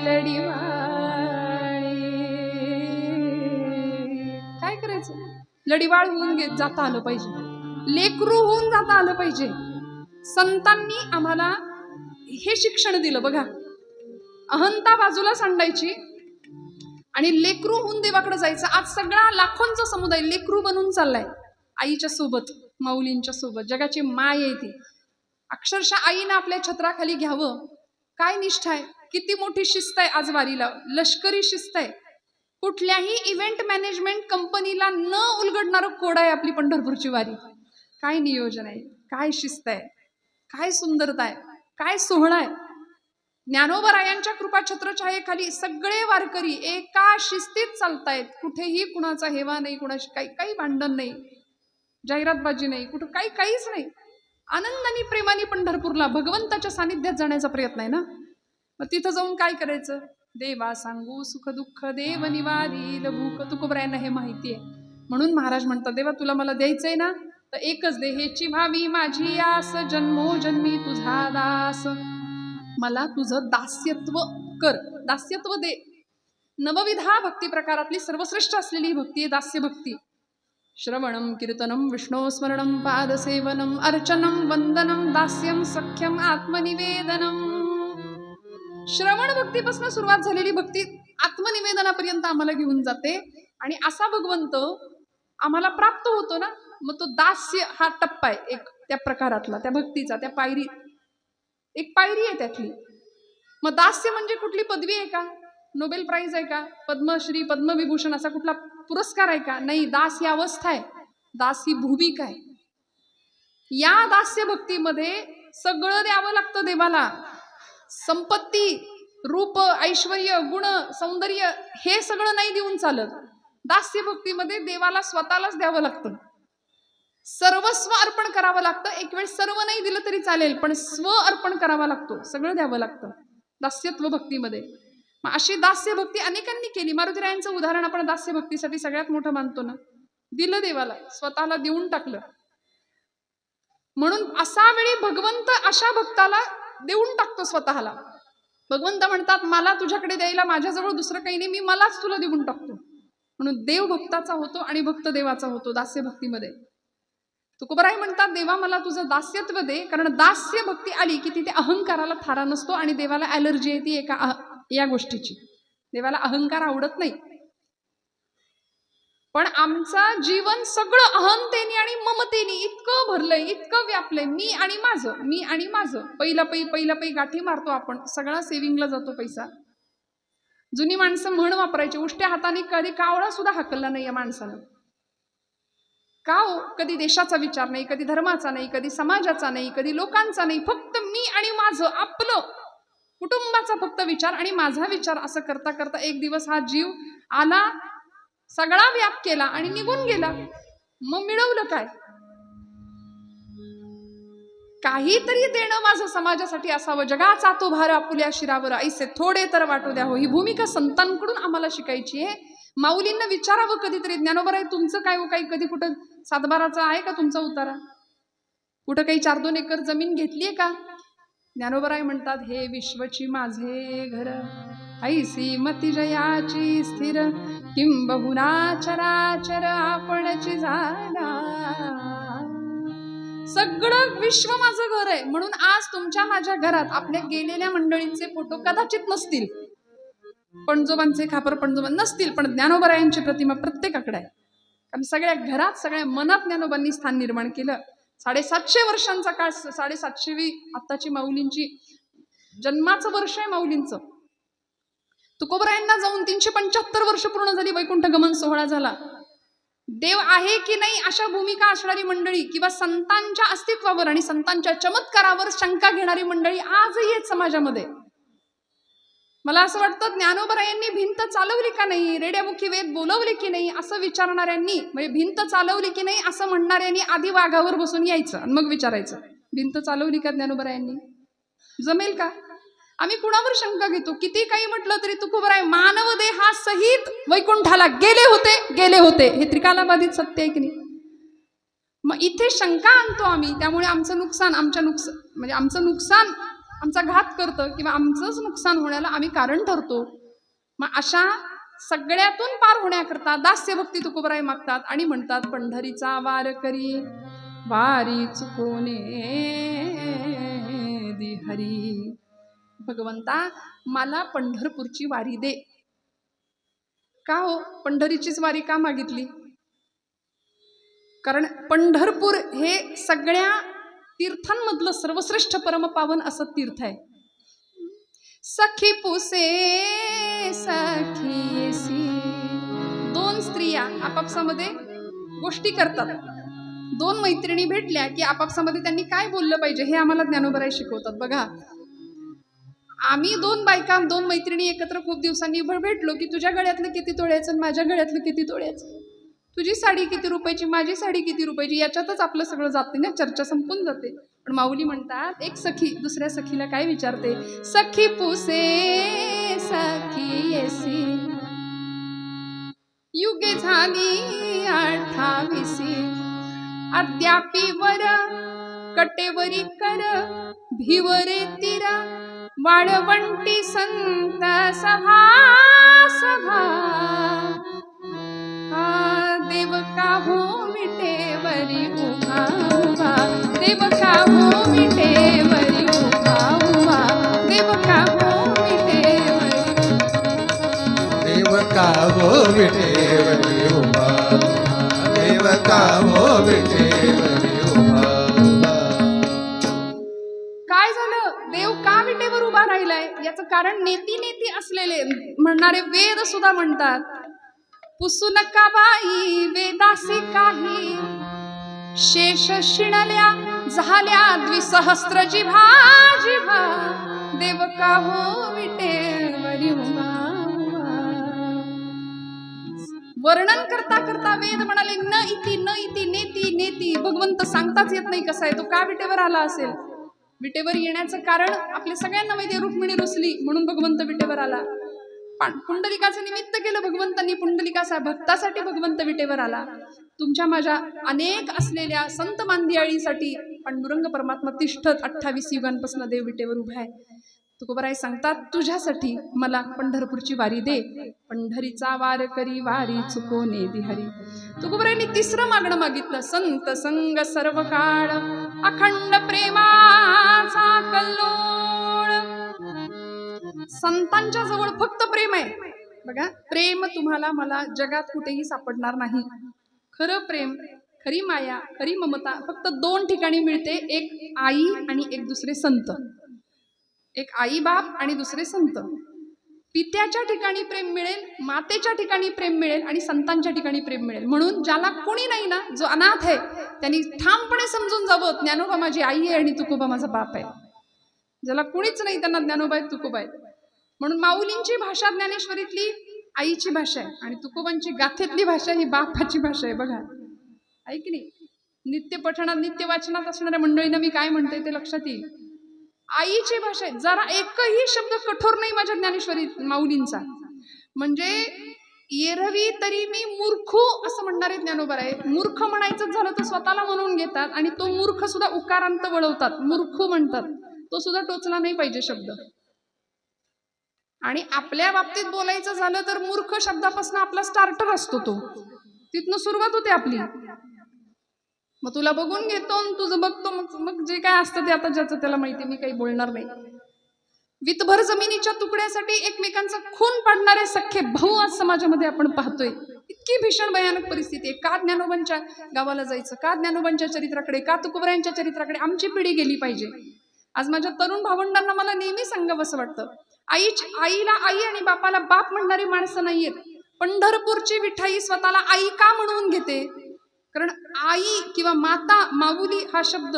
लढीवाळी. काय करायचं? लढीवाळ होऊन जाता आलं पाहिजे, लेकरू होऊन जाता आलं पाहिजे. संतांनी आम्हाला हे शिक्षण दिलं. बघा, अहंता बाजूला सांडायची आणि लेकरू होऊन देवाकडे जायचं. आज सगळा लाखोंचा समुदाय लेकरू बनून चाललाय आईच्या सोबत, माऊलींच्या सोबत. जगाची माय आहे ती. अक्षरशः आईनं आपल्या छत्राखाली घ्यावं. काय निष्ठा आहे, किती मोठी शिस्त आहे आज वारीला, लष्करी शिस्त आहे. कुठल्याही इव्हेंट मॅनेजमेंट कंपनीला न उलगडणारं कोड आहे आपली पंढरपूरची वारी. काय नियोजन आहे, काय शिस्त आहे, काय सुंदरता आहे, काय सोहळा आहे. ज्ञानोबरायांच्या कृपा छत्रछायेखाली सगळे वारकरी एका शिस्तीत चालतायत. कुठेही कुणाचा हेवा नाही, कुणाशी काही भांडण नाही, जाहिरातबाजी नाही, कुठं काहीच नाही. आनंदाने प्रेमाने पंढरपूरला भगवंताच्या सानिध्यात जाण्याचा प्रयत्न आहे ना. मग तिथं जाऊन काय करायचं? देवा सांगू सुख दुःख देव निवारील भूक. तुकोबरायांना हे माहिती आहे. म्हणून महाराज म्हणतात, देवा तुला मला द्यायचंय ना, तर एकच दे, हेची व्हावी माझी आस, जन्मोजन्मी तुझा दास. मला तुझं दास्यत्व कर, दास्यत्व दे. नवविधा भक्ती प्रकारातली सर्वश्रेष्ठ असलेली भक्ती आहे दास्य भक्ती. श्रवणम कीर्तनम विष्णू स्मरणम पादसेवनम अर्चनम वंदनम दास्यम सख्यम आत्मनिवेदनम. श्रवण भक्तीपासून सुरुवात झालेली भक्ती आत्मनिवेदनापर्यंत आम्हाला घेऊन जाते. आणि असा भगवंत आम्हाला प्राप्त होतो ना, मग तो दास्य हा टप्पा आहे एक त्या प्रकारातला, त्या भक्तीचा, त्या पायरी, एक पायरी आहे त्यातली. मग दास्य म्हणजे कुठली पदवी आहे का? नोबेल प्राइज आहे का? पद्मश्री पद्मविभूषण असा कुठला पुरस्कार आहे का? नाही. दास ही अवस्था आहे, दास ही भूमिका आहे. या दास्य भक्तीमध्ये सगळं द्यावं लागतं देवाला. संपत्ती, रूप, ऐश्वर्य, गुण, सौंदर्य हे सगळं नाही देऊन चालत. दास्य भक्तीमध्ये देवाला स्वतःलाच द्यावं लागतं, सर्वस्व अर्पण करावं लागतं. एक वेळ सर्व नाही दिलं तरी चालेल, पण स्व अर्पण करावा लागतो, सगळं द्यावं लागतं दास्यत्व भक्तीमध्ये. मग अशी दास्य भक्ती अनेकांनी केली. मारुतीरायांचं उदाहरण आपण दास्य भक्तीसाठी सगळ्यात मोठं मानतो ना. दिलं देवाला, स्वतःला देऊन टाकलं. म्हणून असा वेळी भगवंत अशा भक्ताला देऊन टाकतो स्वतःला. भगवंत म्हणतात, मला तुझ्याकडे द्यायला माझ्याजवळ दुसरं काही नाही, मी मलाच तुला देऊन टाकतो. म्हणून देव भक्ताचा होतो आणि भक्त देवाचा होतो दास्य भक्तीमध्ये. तुकोबराय म्हणतात, देवा मला तुझं दास्यत्व दे. कारण दास्य भक्ती आली की तिथे अहंकाराला थारा नसतो आणि देवाला ॲलर्जी येते या गोष्टीची. देवाला अहंकार आवडत नाही. पण आमचं जीवन सगळं अहंतेने आणि ममतेने इतकं भरलंय, इतकं व्यापलंय. मी आणि माझं, मी आणि माझं. पहिला पै गाठी मारतो आपण, सगळा सेव्हिंगला जातो पैसा. जुनी माणसं म्हण वापरायची, उष्ट्या हाताने कधी कावळा सुद्धा हाकलला नाही या माणसानं. का हो? कधी देशाचा विचार नाही, कधी धर्माचा नाही, कधी समाजाचा नाही, कधी लोकांचा नाही. फक्त मी आणि माझं, आपलं कुटुंबाचा फक्त विचार आणि माझा विचार. असं करता करता एक दिवस हा जीव आला, सगळा व्याप केला आणि निघून गेला. मग मिळवलं काय? काहीतरी देणं माझं समाजासाठी असावं. जगाचा तो भार आपुल्या शिरावर, ऐसे थोडे तर वाटू द्या हो. ही भूमिका संतांकडून आम्हाला शिकायची आहे. माऊलींना विचारावं कधीतरी, ज्ञानोबराय तुमचं काय हो? काही कधी कुठं सातबाराचा आहे का तुमचा उतारा? कुठं काही 4-2 एकर जमीन घेतलीये का? ज्ञानोबराय म्हणतात, हे विश्वची माझे घर, ऐसी मती जयाची स्थिर, किंबहुना चराचर आपणची झाला. सगळं विश्व माझं घर आहे. म्हणून आज तुमच्या माझ्या घरात आपल्या गेलेल्या मंडळींचे फोटो कदाचित नसतील, पणजोबांचे खापर पणजोबा नसतील, पण ज्ञानोबरायांची प्रतिमा प्रत्येकाकडे आहे. कारण सगळ्या घरात, सगळ्या मनात ज्ञानोबांनी स्थान निर्माण केलं. 750 वर्षांचा काळ, 750वी आत्ताची माऊलींची जन्माचं वर्ष आहे माऊलींचं. तुकोबरायांना जाऊन 375 वर्ष पूर्ण झाली, वैकुंठ गमन सोहळा झाला. देव आहे की नाही अशा भूमिका असणारी मंडळी किंवा संतांच्या अस्तित्वावर आणि संतांच्या चमत्कारावर शंका घेणारी मंडळी आजही आहेत समाजामध्ये. मला असं वाटतं, ज्ञानोबरायांनी भिंत चालवली का नाही, रेड्यामुखी वेद बोलवले की नाही असं विचारणाऱ्यांनी, म्हणजे भिंत चालवली की नाही असं म्हणणाऱ्यांनी आधी वाघावर बसून यायचं आणि मग विचारायचं, भिंत चालवली का ज्ञानोबरायांनी? जमेल का? आम्ही कुणावर शंका घेतो? किती काही म्हटलं तरी तुकोबराय मानव देहासहित वैकुंठाला गेले होते. हे त्रिकालाबाधित सत्य आहे की नाही? मग इथे शंका आणतो आम्ही, त्यामुळे आमचं नुकसान आमचा घात करतं किंवा आमचंच नुकसान होण्याला आम्ही कारण ठरतो. मग अशा सगळ्यातून पार होण्याकरता दास्य भक्ती तुकोबराय मागतात आणि म्हणतात, पंढरीचा वार करी वारी चुकोने दि हरी. भगवंता मला पंढरपूरची वारी दे. का हो? पंढरीचीच वारी का मागितली? कारण पंढरपूर हे सगळ्या तीर्थांमधलं सर्वश्रेष्ठ परमपावन असं तीर्थ आहे. सखी पुसे सखीसी दोन स्त्रिया आपापसामध्ये गोष्टी करतात. दोन मैत्रिणी भेटल्या की आपापसामध्ये त्यांनी काय बोललं पाहिजे हे आम्हाला ज्ञानोबराय शिकवतात. बघा, आम्ही दोन बायका, दोन मैत्रिणी एकत्र खूप दिवसांनी भेटलो की तुझ्या गळ्यातलं किती तोळ्याचं आणि माझ्या गळ्यातलं किती तोळ्याचं, तुझी साडी किती रुपयाची, माझी साडी किती रुपयाची, याच्यातच आपलं सगळं जाते ना, चर्चा संपून जाते. पण माऊली म्हणतात, एक सखी दुसऱ्या सखीला काय विचारते, सखी पुसे सखी येसी, युगे झाली 28, अद्यापी वर कटेवरी कर भिवरे तीरा, वाळवंटी संत सभा सभा, देव का हो विटेवरी उभा उभा, देव का हो विटेवरी उभा उभा, देव का हो विटेवरी, देव का हो विटेवरी उभा, देव का हो विटेवरी उभा. काय झालं, देव का विटेवर उभा राहिलाय याचं कारण नेती नेती असलेले म्हणणारे वेद सुद्धा म्हणतात, पुसू नका बाई वेदासी काही, शेष शिणल्या झाल्या द्विसहस्त्र जिव्हा जिव्हा, देव का हो विटेवरी उभा उभा. वर्णन करता करता वेद म्हणाले, न इति नेती नेती. भगवंत सांगताच येत नाही कसा आहे तो, का विटेवर आला असेल. विटेवर येण्याचं कारण आपल्या सगळ्यांना माहिती, रुक्मिणी रुसली म्हणून भगवंत विटेवर आला. पण पुंडलिकाचं निमित्त केलं भगवंतांनी, पुंडलिकाचा भक्तासाठी भगवंत विटेवर आला. तुमच्या माझ्या अनेक असलेल्या संत मांदियाळीसाठी पांडुरंग परमात्मा तिष्ठत 28 युगांपासून देव विटेवर उभा आहे. तुकोबाराय सांगतात, तुझ्यासाठी मला पंढरपूरची वारी दे, पंढरीचा वार करी वारी चुकोने दिहरी. तुकोबारायांनी तिसरं मागणं मागितलं, संत संग सर्व काळ अखंड प्रेमाचा कल्लोळ. संतांच्या जवळ फक्त प्रेम आहे. बघा, प्रेम तुम्हाला मला जगात कुठेही सापडणार नाही. खरं प्रेम, खरी माया, खरी ममता फक्त दोन ठिकाणी मिळते, एक आई आणि एक दुसरे संत. एक आई बाप आणि दुसरे संत. पित्याच्या ठिकाणी प्रेम मिळेल, मातेच्या ठिकाणी प्रेम मिळेल आणि संतांच्या ठिकाणी प्रेम मिळेल. म्हणून ज्याला कोणी नाही ना, जो अनाथ आहे, त्यांनी ठामपणे समजून जावं, ज्ञानोबा माझी आई आहे आणि तुकोबा माझा बाप आहे. ज्याला कुणीच नाही त्यांना ज्ञानोबा आहे, तुकोबा आहे. म्हणून माऊलींची भाषा ज्ञानेश्वरीतली आईची भाषा आहे आणि तुकोबांची गाथेतली भाषा ही बापाची भाषा आहे. बघा, आहे की नाही. नित्य पठणात नित्य वाचनात असणाऱ्या मंडळींना मी काय म्हणते ते लक्षात येईल. आईची भाषा आहे. जरा एकही शब्द कठोर नाही माझ्या ज्ञानेश्वरी माऊलींचा. म्हणजे येरवी तरी मी मूर्खू असं म्हणणारे ज्ञानोबा आहे. मूर्ख म्हणायचं झालं तर स्वतःला म्हणून घेतात आणि तो मूर्ख सुद्धा उकारांत वळवतात, मूर्खू म्हणतात. तो सुद्धा टोचला नाही पाहिजे शब्द. आणि आपल्या बाबतीत बोलायचं झालं तर मूर्ख शब्दापासून आपला स्टार्टर असतो, तो तिथनं सुरुवात होते आपली. मग तुला बघून घेतो, तुझं बघतो, मग जे काय असतं ते आता ज्याचं त्याला माहिती, मी काही बोलणार नाही. वितभर जमिनीच्या तुकड्यासाठी एकमेकांचा खून पाडणारे सख्खे भाऊ आज समाजामध्ये आपण पाहतोय. इतकी भीषण भयानक परिस्थिती आहे. का ज्ञानोबांच्या गावाला जायचं, का ज्ञानोबांच्या चरित्राकडे, का तुकोबारायांच्या चरित्राकडे आमची पिढी गेली पाहिजे. आज माझ्या तरुण भावंडांना मला नेहमी सांगावं असं वाटतं, आईला आई आणि बापाला बाप म्हणणारी माणसं नाहीयेत. पंढरपूरची विठाई स्वतःला आई का म्हणून घेते, कारण आई किंवा माता, माऊली हा शब्द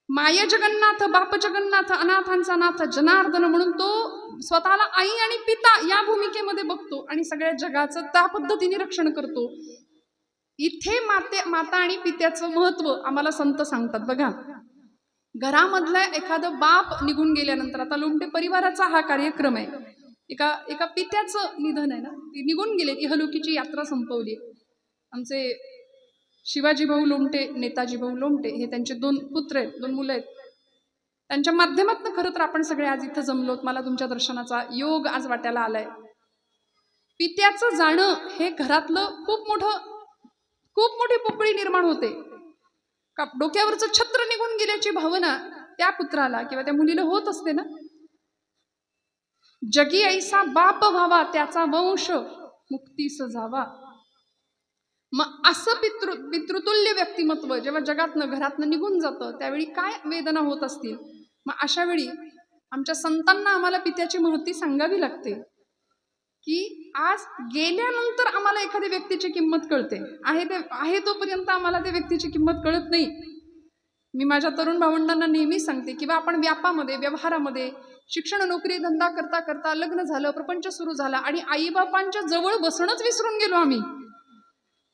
माय जगन्नाथ, बाप जगन्नाथ, अनाथांचा नाथ जनार्दन म्हणून तो स्वतःला आई आणि पिता या भूमिकेमध्ये बघतो आणि सगळ्या जगाचं त्या पद्धतीने रक्षण करतो. इथे माता आणि पित्याचं महत्व आम्हाला संत सांगतात. बघा, घरामधला एखादं बाप निघून गेल्यानंतर, आता लोमटे परिवाराचा हा कार्यक्रम आहे, एका पित्याचं निधन आहे ना, ती निघून गेले, इहलोकीची यात्रा संपवली. आमचे शिवाजी भाऊ लोमटे, नेताजी भाऊ लोमटे हे त्यांचे 2 पुत्र आहेत, 2 मुलं आहेत. त्यांच्या माध्यमातून खरं तर आपण सगळे आज इथं जमलोत. मला तुमच्या दर्शनाचा योग आज वाट्याला आलाय. पित्याचं जाणं हे घरातलं खूप मोठी पोकळी निर्माण होते. का डोक्यावरचं छत्र निघून गेल्याची भावना त्या पुत्राला किंवा त्या मुलीला होत असते ना. जगी ऐसा बाप व्हावा, त्याचा वंश मुक्तीस जावा. मग असं पितृतुल्य व्यक्तिमत्व जेव्हा जगातनं घरातनं निघून जातं त्यावेळी काय वेदना होत असतील. मग अशा वेळी आमच्या संतांना आम्हाला पित्याची महती सांगावी लागते. की आज गेल्यानंतर आम्हाला एखाद्या व्यक्तीची किंमत कळते, आहे तोपर्यंत आम्हाला त्या व्यक्तीची किंमत कळत नाही. मी माझ्या तरुण भावंडांना नेहमी सांगते किंवा आपण व्यापामध्ये, व्यवहारामध्ये, शिक्षण, नोकरी, धंदा करता करता लग्न झालं, प्रपंच सुरू झाला आणि आईबापांच्या जवळ बसणंच विसरून गेलो आम्ही.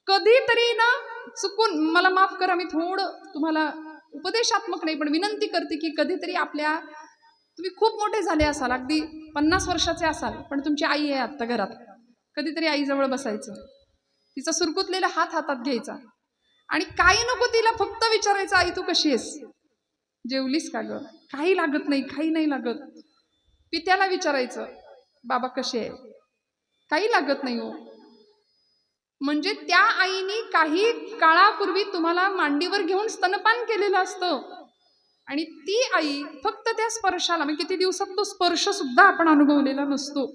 कधीतरी ना चुकून, मला माफ करा, मी थोडं तुम्हाला उपदेशात्मक नाही पण विनंती करते की कधीतरी तुम्ही खूप मोठे झाले असाल, अगदी 50 वर्षाचे असाल, पण तुमची आई आहे आत्ता घरात, कधीतरी आईजवळ बसायचं, तिचा सुरकुतलेला हात हातात घ्यायचा आणि काही नको तिला, फक्त विचारायचं, आई तू कशी आहेस, जेवलीस का ग, काही लागत नाही, काही नाही लागत. पित्याला विचारायचं, बाबा कसे आहे, काही लागत नाही हो. म्हणजे त्या आईने काही काळापूर्वी तुम्हाला मांडीवर घेऊन स्तनपान केलेलं असतं आणि ती आई फक्त त्या स्पर्शाला, म्हणजे किती दिवसात तो स्पर्श सुद्धा आपण अनुभवलेला नसतो,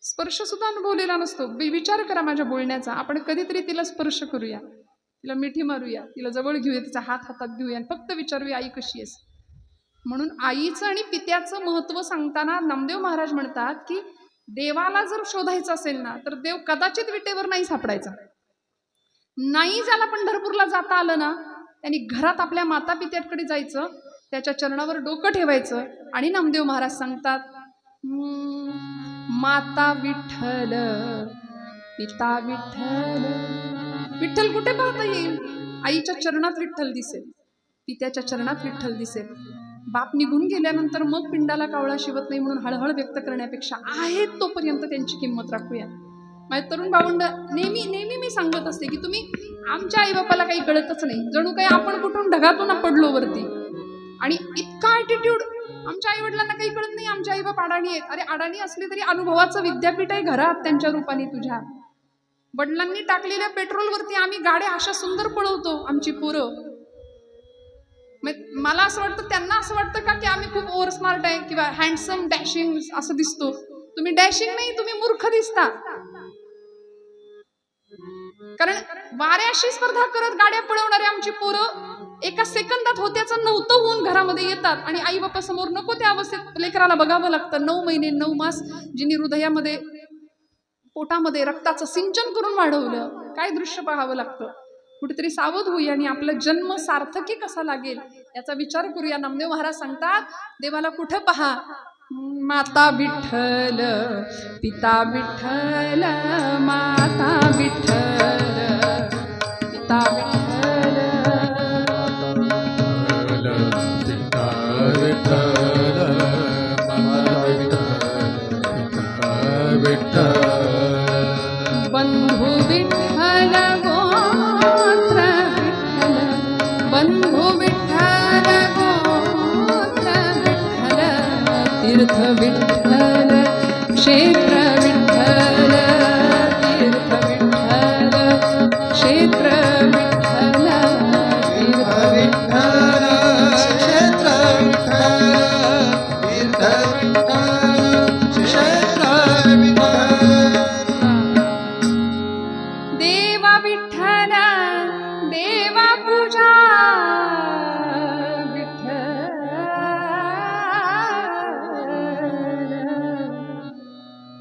स्पर्श सुद्धा अनुभवलेला नसतो. विचार करा माझ्या बोलण्याचा, आपण कधीतरी तिला स्पर्श करूया, तिला मिठी मारूया, तिला जवळ घेऊया, तिचा हात हातात घेऊया आणि फक्त विचारूया, आई कशी आहेस. म्हणून आईचं आणि पित्याचं महत्व सांगताना नामदेव महाराज म्हणतात की देवाला जर शोधायचं असेल ना तर देव कदाचित विटेवर नाही सापडायचा. नाही ज्याला पंढरपूरला जाता आलं ना त्यांनी घरात आपल्या माता पित्याकडे जायचं, त्याच्या चरणावर डोकं ठेवायचं आणि नामदेव महाराज सांगतात, माता विठ्ठल पिता विठ्ठल. विठ्ठल कुठे पाहता येईल? आईच्या चरणात विठ्ठल दिसेल, पित्याच्या चरणात विठ्ठल दिसेल. बाप निघून गेल्यानंतर मग पिंडाला कावळा शिवत नाही म्हणून हळहळ व्यक्त करण्यापेक्षा आहेत तोपर्यंत त्यांची किंमत राखूया. माझ्या तरुण भावंड नेहमी मी सांगत असते की तुम्ही, आमच्या आईबापाला काही कळतच नाही, जणू काही आपण कुठून ढगातून पडलो वरती, आणि इतका ॲटिट्यूड, आमच्या आई वडिलांना काही कळत नाही, आमचे आईबाप अडाणी आहेत. अरे अडाणी असले तरी अनुभवाचं विद्यापीठ आहे घरात त्यांच्या रूपाने तुझ्या. वडिलांनी टाकलेल्या पेट्रोलवरती आम्ही गाड्या अशा सुंदर पळवतो आमची पोरं. मला असं वाटतं, त्यांना असं वाटतं का की आम्ही खूप ओव्हर स्मार्ट आहे किंवा हँडसम डॅशिंग असं दिसतो. तुम्ही डॅशिंग नाही, तुम्ही मूर्ख दिसता. कारण वाऱ्याशी स्पर्धा करत गाड्या पळवणारे आमची पोरं एका सेकंदात होत्याचं नव्हतं होऊन घरामध्ये येतात आणि आई बापा समोर नको त्या अवस्थेत लेकराला बघावं लागतं. 9 महिने 9 मास जिने हृदयामध्ये, पोटामध्ये रक्ताचं सिंचन करून वाढवलं, काय दृश्य पाहावं लागतं. कुठेतरी सावध होऊया आणि आपला जन्म सार्थकी कसा लागेल याचा विचार करूया. नामदेव महाराज सांगतात, देवाला कुठं पहा, माता विठ्ठल पिता विठ्ठल, माता विठ्ठल पिता विठ्ठल, पिता विठ्ठल, माता विठ्ठल, विठ्ठल, बंधू विठ्ठल, गोत्र विठ्ठल, बंधू विठ्ठल, गोत्र विठ्ठल, तीर्थ विठ्ठल, क्षेत्र विठ्ठल, तीर्थ विठ्ठल, क्षेत्र विठ्ठल, तीर्थ विठ्ठल, क्षेत्र विठ्ठल, तीर्थ विठ्ठल, क्षेत्र विठ्ठल. देवा विठ्ठल, देवा पूजा विठ्ठल,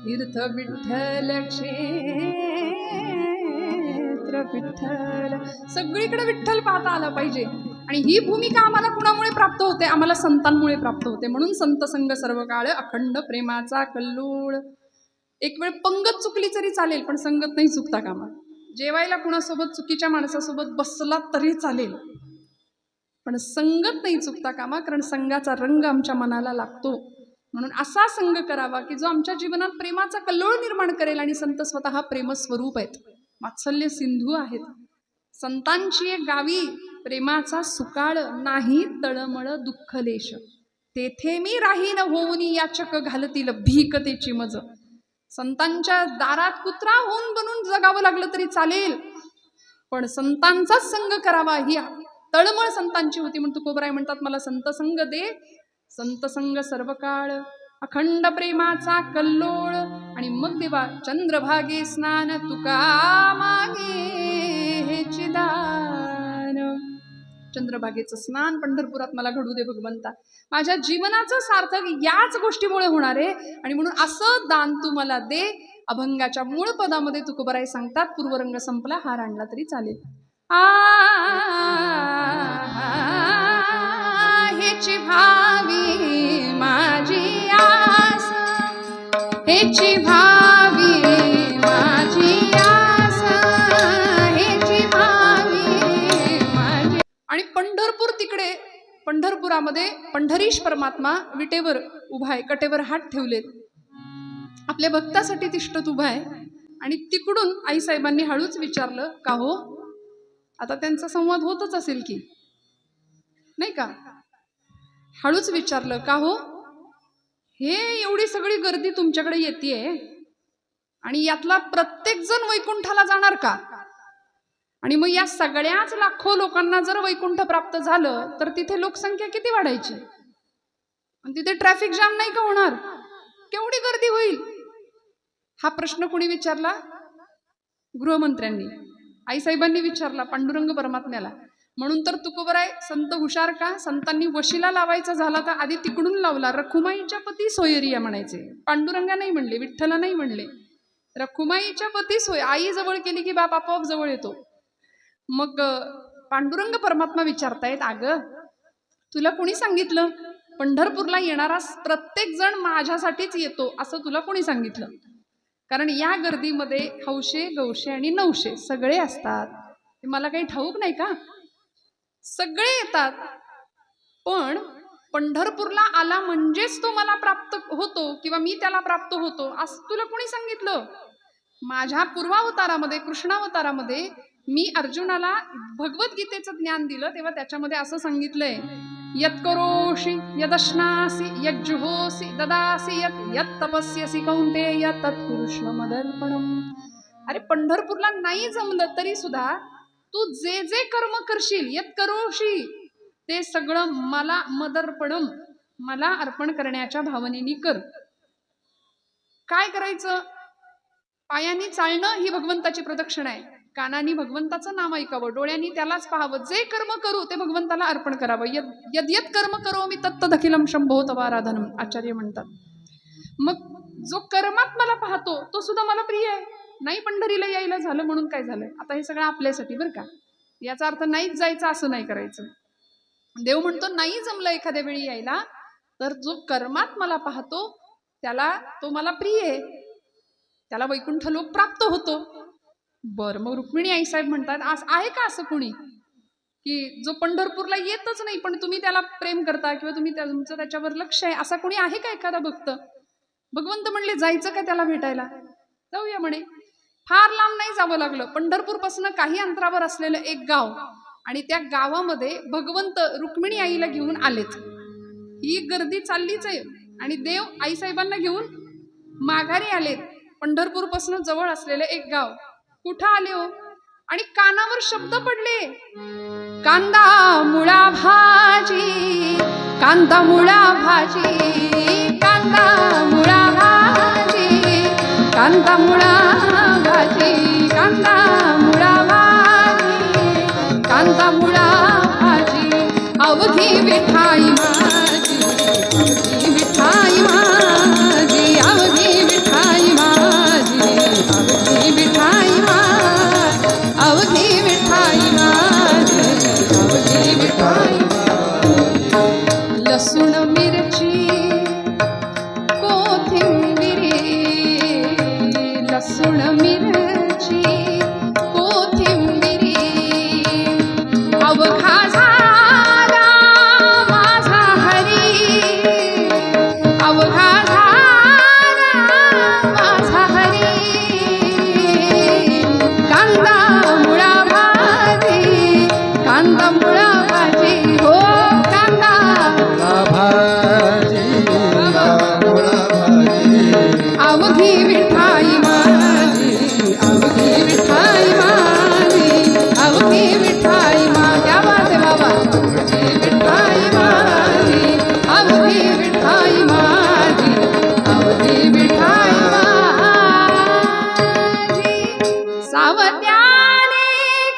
तीर्थ विठ्ठल, क्षेत्र विठ्ठल. सगळीकडे विठ्ठल पाहता आला पाहिजे. आणि ही भूमिका आम्हाला कुणामुळे प्राप्त होते? आम्हाला संतांमुळे प्राप्त होते. म्हणून संत संग सर्व काळ अखंड प्रेमाचा कल्लोळ. एक वेळ पंगत चुकली तरी चालेल पण संगत नाही चुकता कामा. जेवायला कुणासोबत चुकीच्या माणसासोबत बसला तरी चालेल पण संगत नाही चुकता कामा, कारण संघाचा रंग आमच्या मनाला लागतो. म्हणून असा संघ करावा की जो आमच्या जीवनात प्रेमाचा कल्लोळ निर्माण करेल. आणि संत स्वतः प्रेमस्वरूप आहेत, वात्सल्य सिंधू आहेत. संतांची एक गावी प्रेमाचा सुकाळ नाही तळमळ दुःखलेश, तेथे मी राहीन होऊनी याचक घालतील भीकतेची मज. संतांच्या दारात कुत्रा होऊन बनून जगावं लागलं तरी चालेल पण संतांचाच संग करावा, ही तळमळ संतांची होती. म्हणून तुकोबराय म्हणतात, मला संत संग दे, संत संग सर्व काळ अखंड प्रेमाचा कल्लोळ. आणि मग देवा चंद्रभागे स्नान तुका मागे हेचे दान. चंद्रभागेचं स्नान पंढरपुरात मला घडू दे भगवंता. माझ्या जीवनाचं सार्थक याच गोष्टीमुळे होणार आहे. आणि म्हणून असं दान तू मला दे. अभंगाच्या मूळ पदामध्ये तुकोबराय सांगतात, पूर्वरंग संपला, हार आणला तरी चालेल. हेची भावी माझी आस, हेची भावी माझी आस, हेची भावी माझी. आणि पंढरपूर तिकडे, पंढरपुरामध्ये पंढरीश परमात्मा विटेवर उभा आहे, कटेवर हात ठेवलेत, आपल्या भक्तासाठी तिष्ठत उभा आहे. आणि तिकडून आईसाहेबांनी हळूच विचारलं, का हो, आता त्यांचा संवाद होतच असेल की नाही का, हळूच विचारलं, का हो, हे एवढी सगळी गर्दी तुमच्याकडे येतेय आणि यातला प्रत्येक जण वैकुंठाला जाणार का? आणि मग या सगळ्याच लाखो लोकांना जर वैकुंठ प्राप्त झालं तर तिथे लोकसंख्या किती वाढायची आणि तिथे ट्रॅफिक जाम नाही का होणार? केवढी गर्दी होईल? हा प्रश्न कोणी विचारला? गृहमंत्र्यांनी. आईसाहेबांनी विचारला पांडुरंग परमात्म्याला. म्हणून तर तुकोबराय संत हुशार का, संतांनी वशिला लावायचा झाला तर आधी तिकडून लावला. रखुमाईच्या पती सोयरिया म्हणायचे, पांडुरंगा नाही म्हणले, विठ्ठला नाही म्हणले, रखुमाईच्या पती सोय. आई जवळ केली की बाप आपोआप जवळ येतो. मग पांडुरंग परमात्मा विचारतायत, अगं तुला कोणी सांगितलं पंढरपूरला येणारा प्रत्येक जण माझ्यासाठीच येतो असं तुला कोणी सांगितलं? कारण या गर्दीमध्ये हौशे गौशे आणि नवशे सगळे असतात. ते मला काही ठाऊक नाही का? सगळे येतात. पण पंढरपूरला आला म्हणजेच तो मला प्राप्त होतो किंवा मी त्याला प्राप्त होतो असं तुला कोणी सांगितलं? माझ्या पूर्वावतारामध्ये, कृष्णावतारामध्ये मी अर्जुनाला भगवद्गीतेचं ज्ञान दिलं तेव्हा त्याच्यामध्ये असं सांगितलंय, यत्करोषि यदश्नासि यज्जुहोसि ददासि यत् तपस्यसि कौन्तेय तत्कुरुष्व मदर्पणम. अरे पंढरपूरला नाही जमलं तरी सुद्धा तू जे जे कर्म करशील, यत्करोषि, ते सगळं मला मदर्पणम, मला अर्पण करण्याच्या भावनेनी कर. काय करायचं? पायांनी चालणं ही भगवंताची प्रदक्षिणा आहे. कानांनी भगवंताचं नाम ऐकावं, डोळ्यांनी त्यालाच पाहावं. जे कर्म करू ते भगवंताला अर्पण करावं. यद यद कर्म करोमि तत्तदखिलम शंभो तवाराधनम, आचार्य म्हणतात. मग जो कर्मात मला पाहतो तो सुद्धा मला प्रिय आहे. नाही पंढरीला यायला झालं म्हणून काय झालंय? आता हे सगळं आपल्यासाठी बरं का, याचा अर्थ नाहीच जायचं असं नाही करायचं. देव म्हणतो नाही जमलं एखाद्या वेळी यायला तर जो कर्मात मला पाहतो त्याला, तो मला प्रिय आहे, त्याला वैकुंठ लोक प्राप्त होतो. बर, मग रुक्मिणी आईसाहेब म्हणतात, आहे का असं कोणी की जो पंढरपूरला येतच नाही पण तुम्ही त्याला प्रेम करता किंवा तुम्ही तुमचं त्याच्यावर लक्ष आहे, असा कोणी आहे का एखादा भक्त? भगवंत म्हणले, जायचं का त्याला भेटायला? जाऊया म्हणे. फार लांब नाही जावं लागलं. पंढरपूर पासून काही अंतरावर असलेलं एक गाव, आणि त्या गावामध्ये भगवंत रुक्मिणी आईला घेऊन आलेत. ही गर्दी चाललीच आहे आणि देव आईसाहेबांना घेऊन माघारी आलेत. पंढरपूर पासून जवळ असलेलं एक गाव. कुठं आले हो? आणि कानावर शब्द पडले, कांदा मुळा भाजी, कांदा मुळा भाजी, कांदा मुळा भाजी, कांदा मुळा भाजी, कांदा मुळा भाजी, कांदा मुळा भाजी, अवघी विठाई माझी, अवघी विठाई माझी, अवघी विठाई माझी, अवघी विठाई माझी, अवघी विठाई माझी, अवघी विठाई माझी. लसूण मिरची कोथिंबिरी, लसूण मिरची कोथिंबिरी, अवघा झाला माझा हरी, अवघा झाला माझा हरी, कांदा मुळा भाजी, कांदा मुळा भाजी, हो कांदा भाजी, मुळा भाजी, अवघी विठाई माझी, अवघी विठाई माझी, अवघी विठाई माझी. क्या बात है बाबा. अवघी विठाई माझी, अवघी विठाई माझी, अवघी विठाई माझी. सावत्याने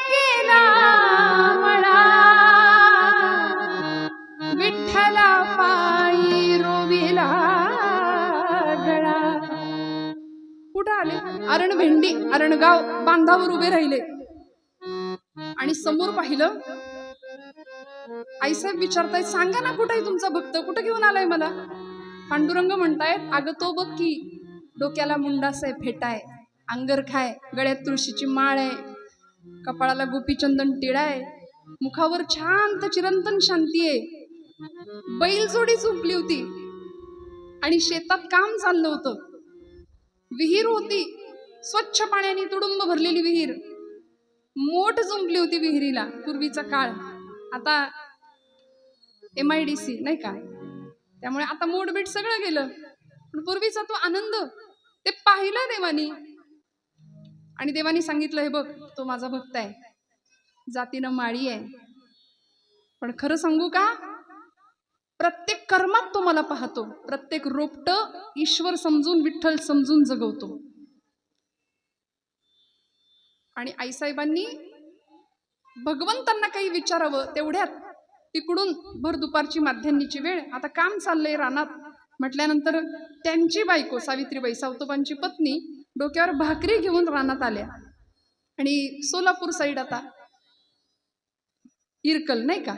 केला मळा, अरण भेंडी अरणगाव बांधावर उभे राहिले आणि समोर पाहिलं. आईसाहेब विचारतायत, सांगा ना कुठे आहे तुमचा भक्त, कुठे घेऊन आलाय मला? पांडुरंग म्हणतायत, अगं तो बघ की, डोक्याला मुंडासाय फेटाय, अंगरखाय, गळ्यात तुळशीची माळ आहे, कपाळाला गोपीचंदन टिळा आहे, मुखावर शांत चिरंतन शांती आहे. बैलजोडी झोपली होती आणि शेतात काम चाललं होतं. विहीर होती, स्वच्छ पाण्याने तुडुंब भरलेली विहीर, मोठ जुंपली होती विहिरीला. पूर्वीचा काळ, आता MIDC नाही का, त्यामुळे आता मोडबीट सगळं गेलं, पण पूर्वीचा तो आनंद ते पाहिलं देवानी. आणि देवानी सांगितलं, हे बघ तो माझा भक्त आहे, जातीनं माळी आहे, पण खरं सांगू का, प्रत्येक कर्मात तो मला पाहतो, प्रत्येक रोपट ईश्वर समजून विठ्ठल समजून जगवतो. आणि आईसाहेबांनी भगवंतांना काही विचारावं तेवढ्यात तिकडून भर दुपारची माध्यान्नीची वेळ, आता काम चाललंय रानात म्हटल्यानंतर त्यांची बायको सावित्रीबाई, सावतोबांची पत्नी, डोक्यावर भाकरी घेऊन रानात आल्या. आणि सोलापूर साईड आता इरकल नाही का,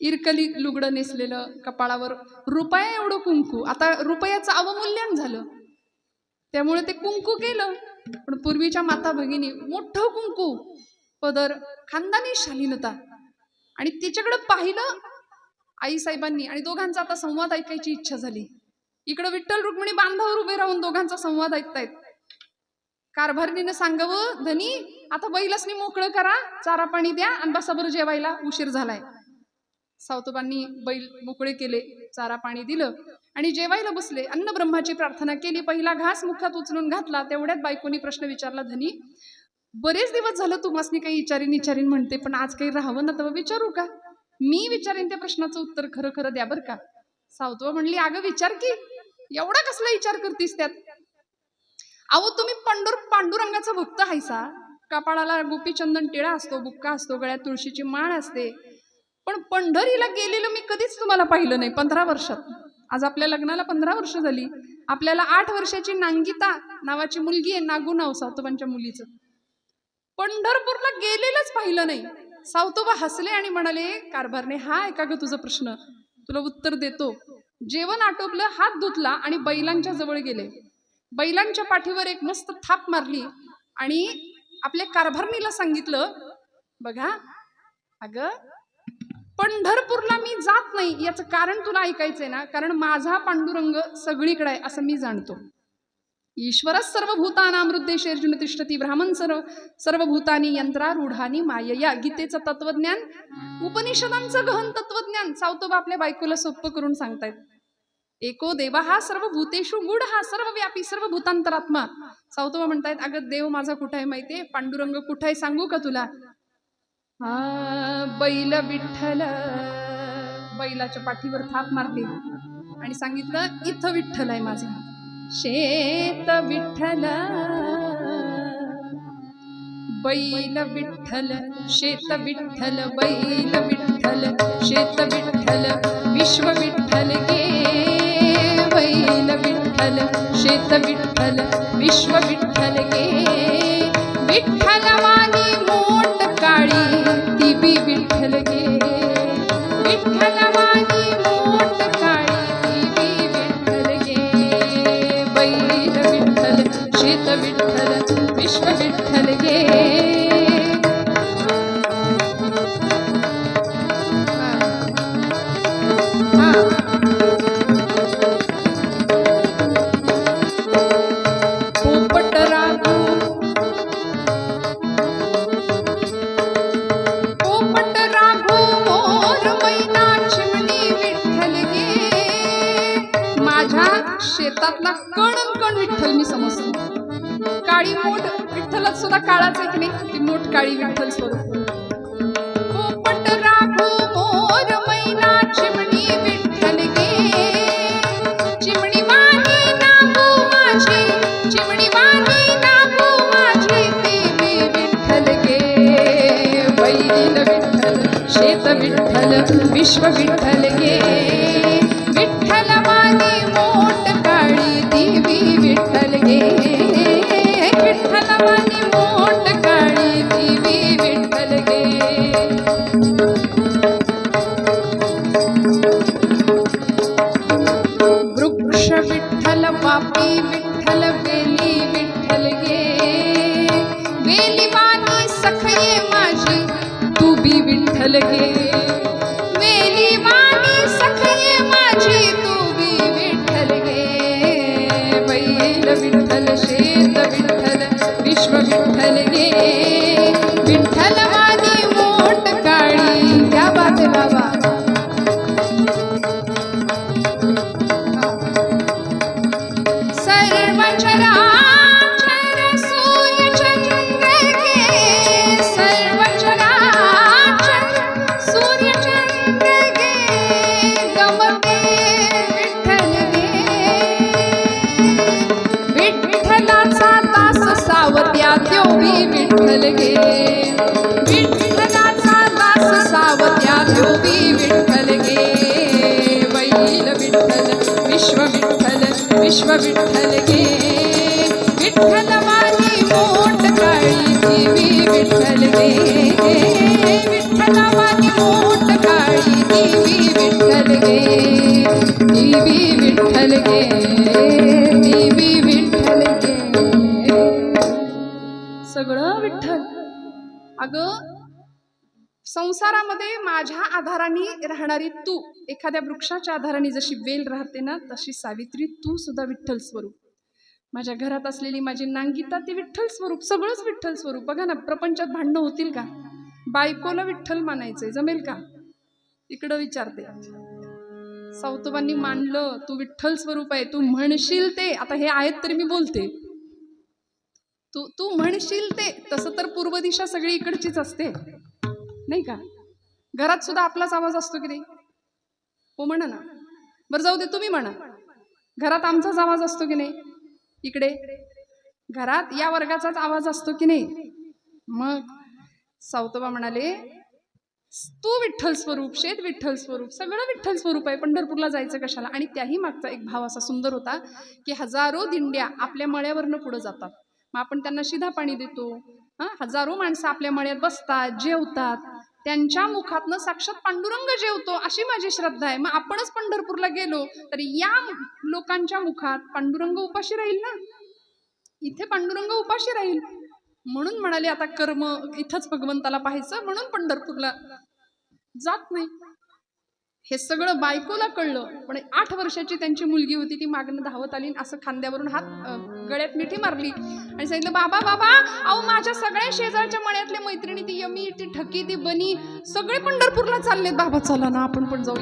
इरकली लुगडं नेसलेलं, कपाळावर रुपया एवढं कुंकू. आता रुपयाचं अवमूल्यन झालं त्यामुळे ते कुंकू केलं, पण पूर्वीच्या माता भगिनी मोठं कुंकू, पदर, खानदानी शालीनता. आणि तिच्याकडे पाहिलं आईसाहेबांनी आणि दोघांचा आता संवाद ऐकायची इच्छा झाली. इकडं विठ्ठल रुक्मिणी बांधावर उभे राहून दोघांचा संवाद ऐकतायत. कारभारणीनं सांगावं, धनी आता बैलासनी मोकळं करा, चारा पाणी द्या आणि बसा बरं जेवायला, उशीर झालाय. सावतोबांनी बैल मोकळे केले, चारा पाणी दिलं आणि जेवायला बसले. अन्न ब्रह्माची प्रार्थना केली, पहिला घास मुखात उचलून घातला. तेवढ्यात बायकोनी प्रश्न विचारला, धनी बरेच दिवस झालं तुम्हासनी काही विचारीन म्हणते, पण आज काही राहावं ना, तर विचारू का? मी विचारेन त्या प्रश्नाचं उत्तर खरं खरं द्या बरं का. सावतोबा म्हणली, अगं विचार की, एवढा कसला विचार करतीस त्यात? अहो तुम्ही पांडुरंगाचा भक्त हायसा, कपाळाला गोपीचंदन टिळा असतो, बुक्का असतो, गळ्यात तुळशीची माळ असते, पण पंढरीला गेलेलं मी कधीच तुम्हाला पाहिलं नाही 15 वर्षात. आज आपल्या लग्नाला 15 वर्ष झाली. आपल्याला 8 वर्षाची नांगिता नावाची मुलगी आहे, नागू नाव सावतोबांच्या मुलीचं. पंढरपूरला गेलेलंच पाहिलं नाही. सावतोबा हसले आणि म्हणाले, कारभारने हा ऐका ग तुझा प्रश्न, तुला उत्तर देतो. जेवण आटोपलं, हात धुतला आणि बैलांच्या जवळ गेले. बैलांच्या पाठीवर एक मस्त थाप मारली आणि आपल्या कारभारणीला सांगितलं, बघा अगं पंढरपूरला मी जात नाही याचं कारण तुला ऐकायचंय ना, कारण माझा पांडुरंग सगळीकडे आहे असं मी जाणतो. ईश्वरच सर्वभूतानां हृद्देशेर्जुन तिष्ठती, ब्राह्मण सर्वभूतानी यंत्रारूढानी मायया. गीतेचं तत्वज्ञान, उपनिषदांचं गहन तत्वज्ञान सावतोबा आपल्या बायकोला सोपं करून सांगतायत. एको देवा हा सर्वभूतेषु गूढ, हा सर्वव्यापी सर्वभूतांतरात्मा. सावतोबा म्हणतायत, अगं देव माझा कुठं आहे माहितीये, पांडुरंग कुठं आहे सांगू का तुला? बैल विठ्ठल. बैलाच्या पाठीवर थाप मारली आणि सांगितलं, इथं विठ्ठल आहे माझा. शेत विठ्ठल, बैल विठ्ठल, शेत विठ्ठल, बैल विठ्ठल, शेत विठ्ठल, विश्व विठ्ठल गे. बैल विठ्ठल, शेत विठ्ठल, विश्व विठ्ठल गे. विठ्ठल वाणी मोठ काळी, ती बी विठ्ठल गे. विठ्ठल वाणी मोठ काळी, ती बी विठ्ठल गे. बैल विठ्ठल, शेत विठ्ठल, विश्व विठ्ठल गे. शेतातला कण विठ्ठल मी समजतो. काळी मोठ विठ्ठलात सुद्धा काळाच आहे की नाही, ती मोठ काळी विठ्ठल स्वरूप. पोपट राघू मोर मैना चिमणी विठ्ठल गे. चिमणी वाणी नागू माझी, चिमणी वाणी नागू माझी, ती मी विठ्ठल गे. बैल विठ्ठल, शेत विठ्ठल, विश्व विठ्ठल गे. विठ्ठल वाणी मोठ काळी, ती बी विठ्ठल गे. विठ्ठल पापी विठ्ठल वेली विठ्ठल गे वेली वाणी सखये माझी तू बी विठ्ठल गे वेली वाणी सखये माझी तू बी विठ्ठल गे बैल विठ्ठल शेत विठ्ठल विश्व विठ्ठल गे विठ्ठल वाणी मोठ काळी क्या बात आहे बाबा सर्व चराचर सूर्य चंद्र गे सर्व चराचर सूर्य चंद्र गे गमते विठ्ठल गे विठ्ठलाचा दास सावत्या त्यो बी विठ्ठल गे विठ्ठलाचा दास सावत्या त्यो बी विठ्ठल गे बैल विठ्ठल विश्व विठ्ठल विश्व विठ्ठल गे विठ्ठल वाणी मोठ काळी देवी विठ्ठल गे विठ्ठल वाणी मोठ काळी देवी विठ्ठल गे देवी विठ्ठल गे देवी विठ्ठल गे सगळं विठ्ठल. अगं संसारामध्ये माझ्या आधाराने राहणारी तू एखाद्या वृक्षाच्या आधाराने जशी वेल राहते ना तशी सावित्री तू सुद्धा विठ्ठल स्वरूप. माझ्या घरात असलेली माझी नांगिता ती विठ्ठल स्वरूप सगळंच विठ्ठल स्वरूप. बघा ना प्रपंचात भांडणं होतील का बायकोला विठ्ठल मानायचंय जमेल का इकडं विचारते. सावतोबांनी मानलं तू विठ्ठल स्वरूप आहे तू म्हणशील ते आता हे आहेत तरी मी बोलते तू म्हणशील ते तसं तर पूर्व दिशा सगळी इकडचीच असते नाही का. घरात सुद्धा आपलाच आवाज असतो की नाही हो म्हणा ना बरं जाऊ दे तुम्ही म्हणा घरात आमचाच आवाज असतो की नाही इकडे घरात या वर्गाचाच आवाज असतो की नाही. मग सावतोबा म्हणाले तू विठ्ठल स्वरूप शेत विठ्ठल स्वरूप सगळं विठ्ठल स्वरूप आहे पंढरपूरला जायचं कशाला. आणि त्याही मागचा एक भाव असा सुंदर होता की हजारो दिंड्या आपल्या मळ्यावरनं पुढे जातात मग आपण त्यांना शिधा पाणी देतो. हजारो माणसं आपल्या मळ्यात बसतात जेवतात त्यांच्या मुखातनं साक्षात पांडुरंग जेवतो अशी माझी श्रद्धा आहे. मग आपणच पंढरपूरला गेलो तर या लोकांच्या मुखात पांडुरंग उपाशी राहील ना इथे पांडुरंग उपाशी राहील. म्हणून म्हणाले आता कर्म इथंच भगवंताला पाहायचं म्हणून पंढरपूरला जात नाही. हे सगळं बायकोला कळलं पण 8 वर्षाची त्यांची मुलगी होती ती मागणं धावत आली असं खांद्यावरून हात गळ्यात मिठी मारली आणि सांगितलं बाबा बाबा अहो माझ्या सगळ्या शेजारच्या मळ्यातल्या मैत्रिणी ती यमी ती ठकी ती बनी सगळे पंढरपूरला चाललेत. बाबा चला ना आपण पण जाऊ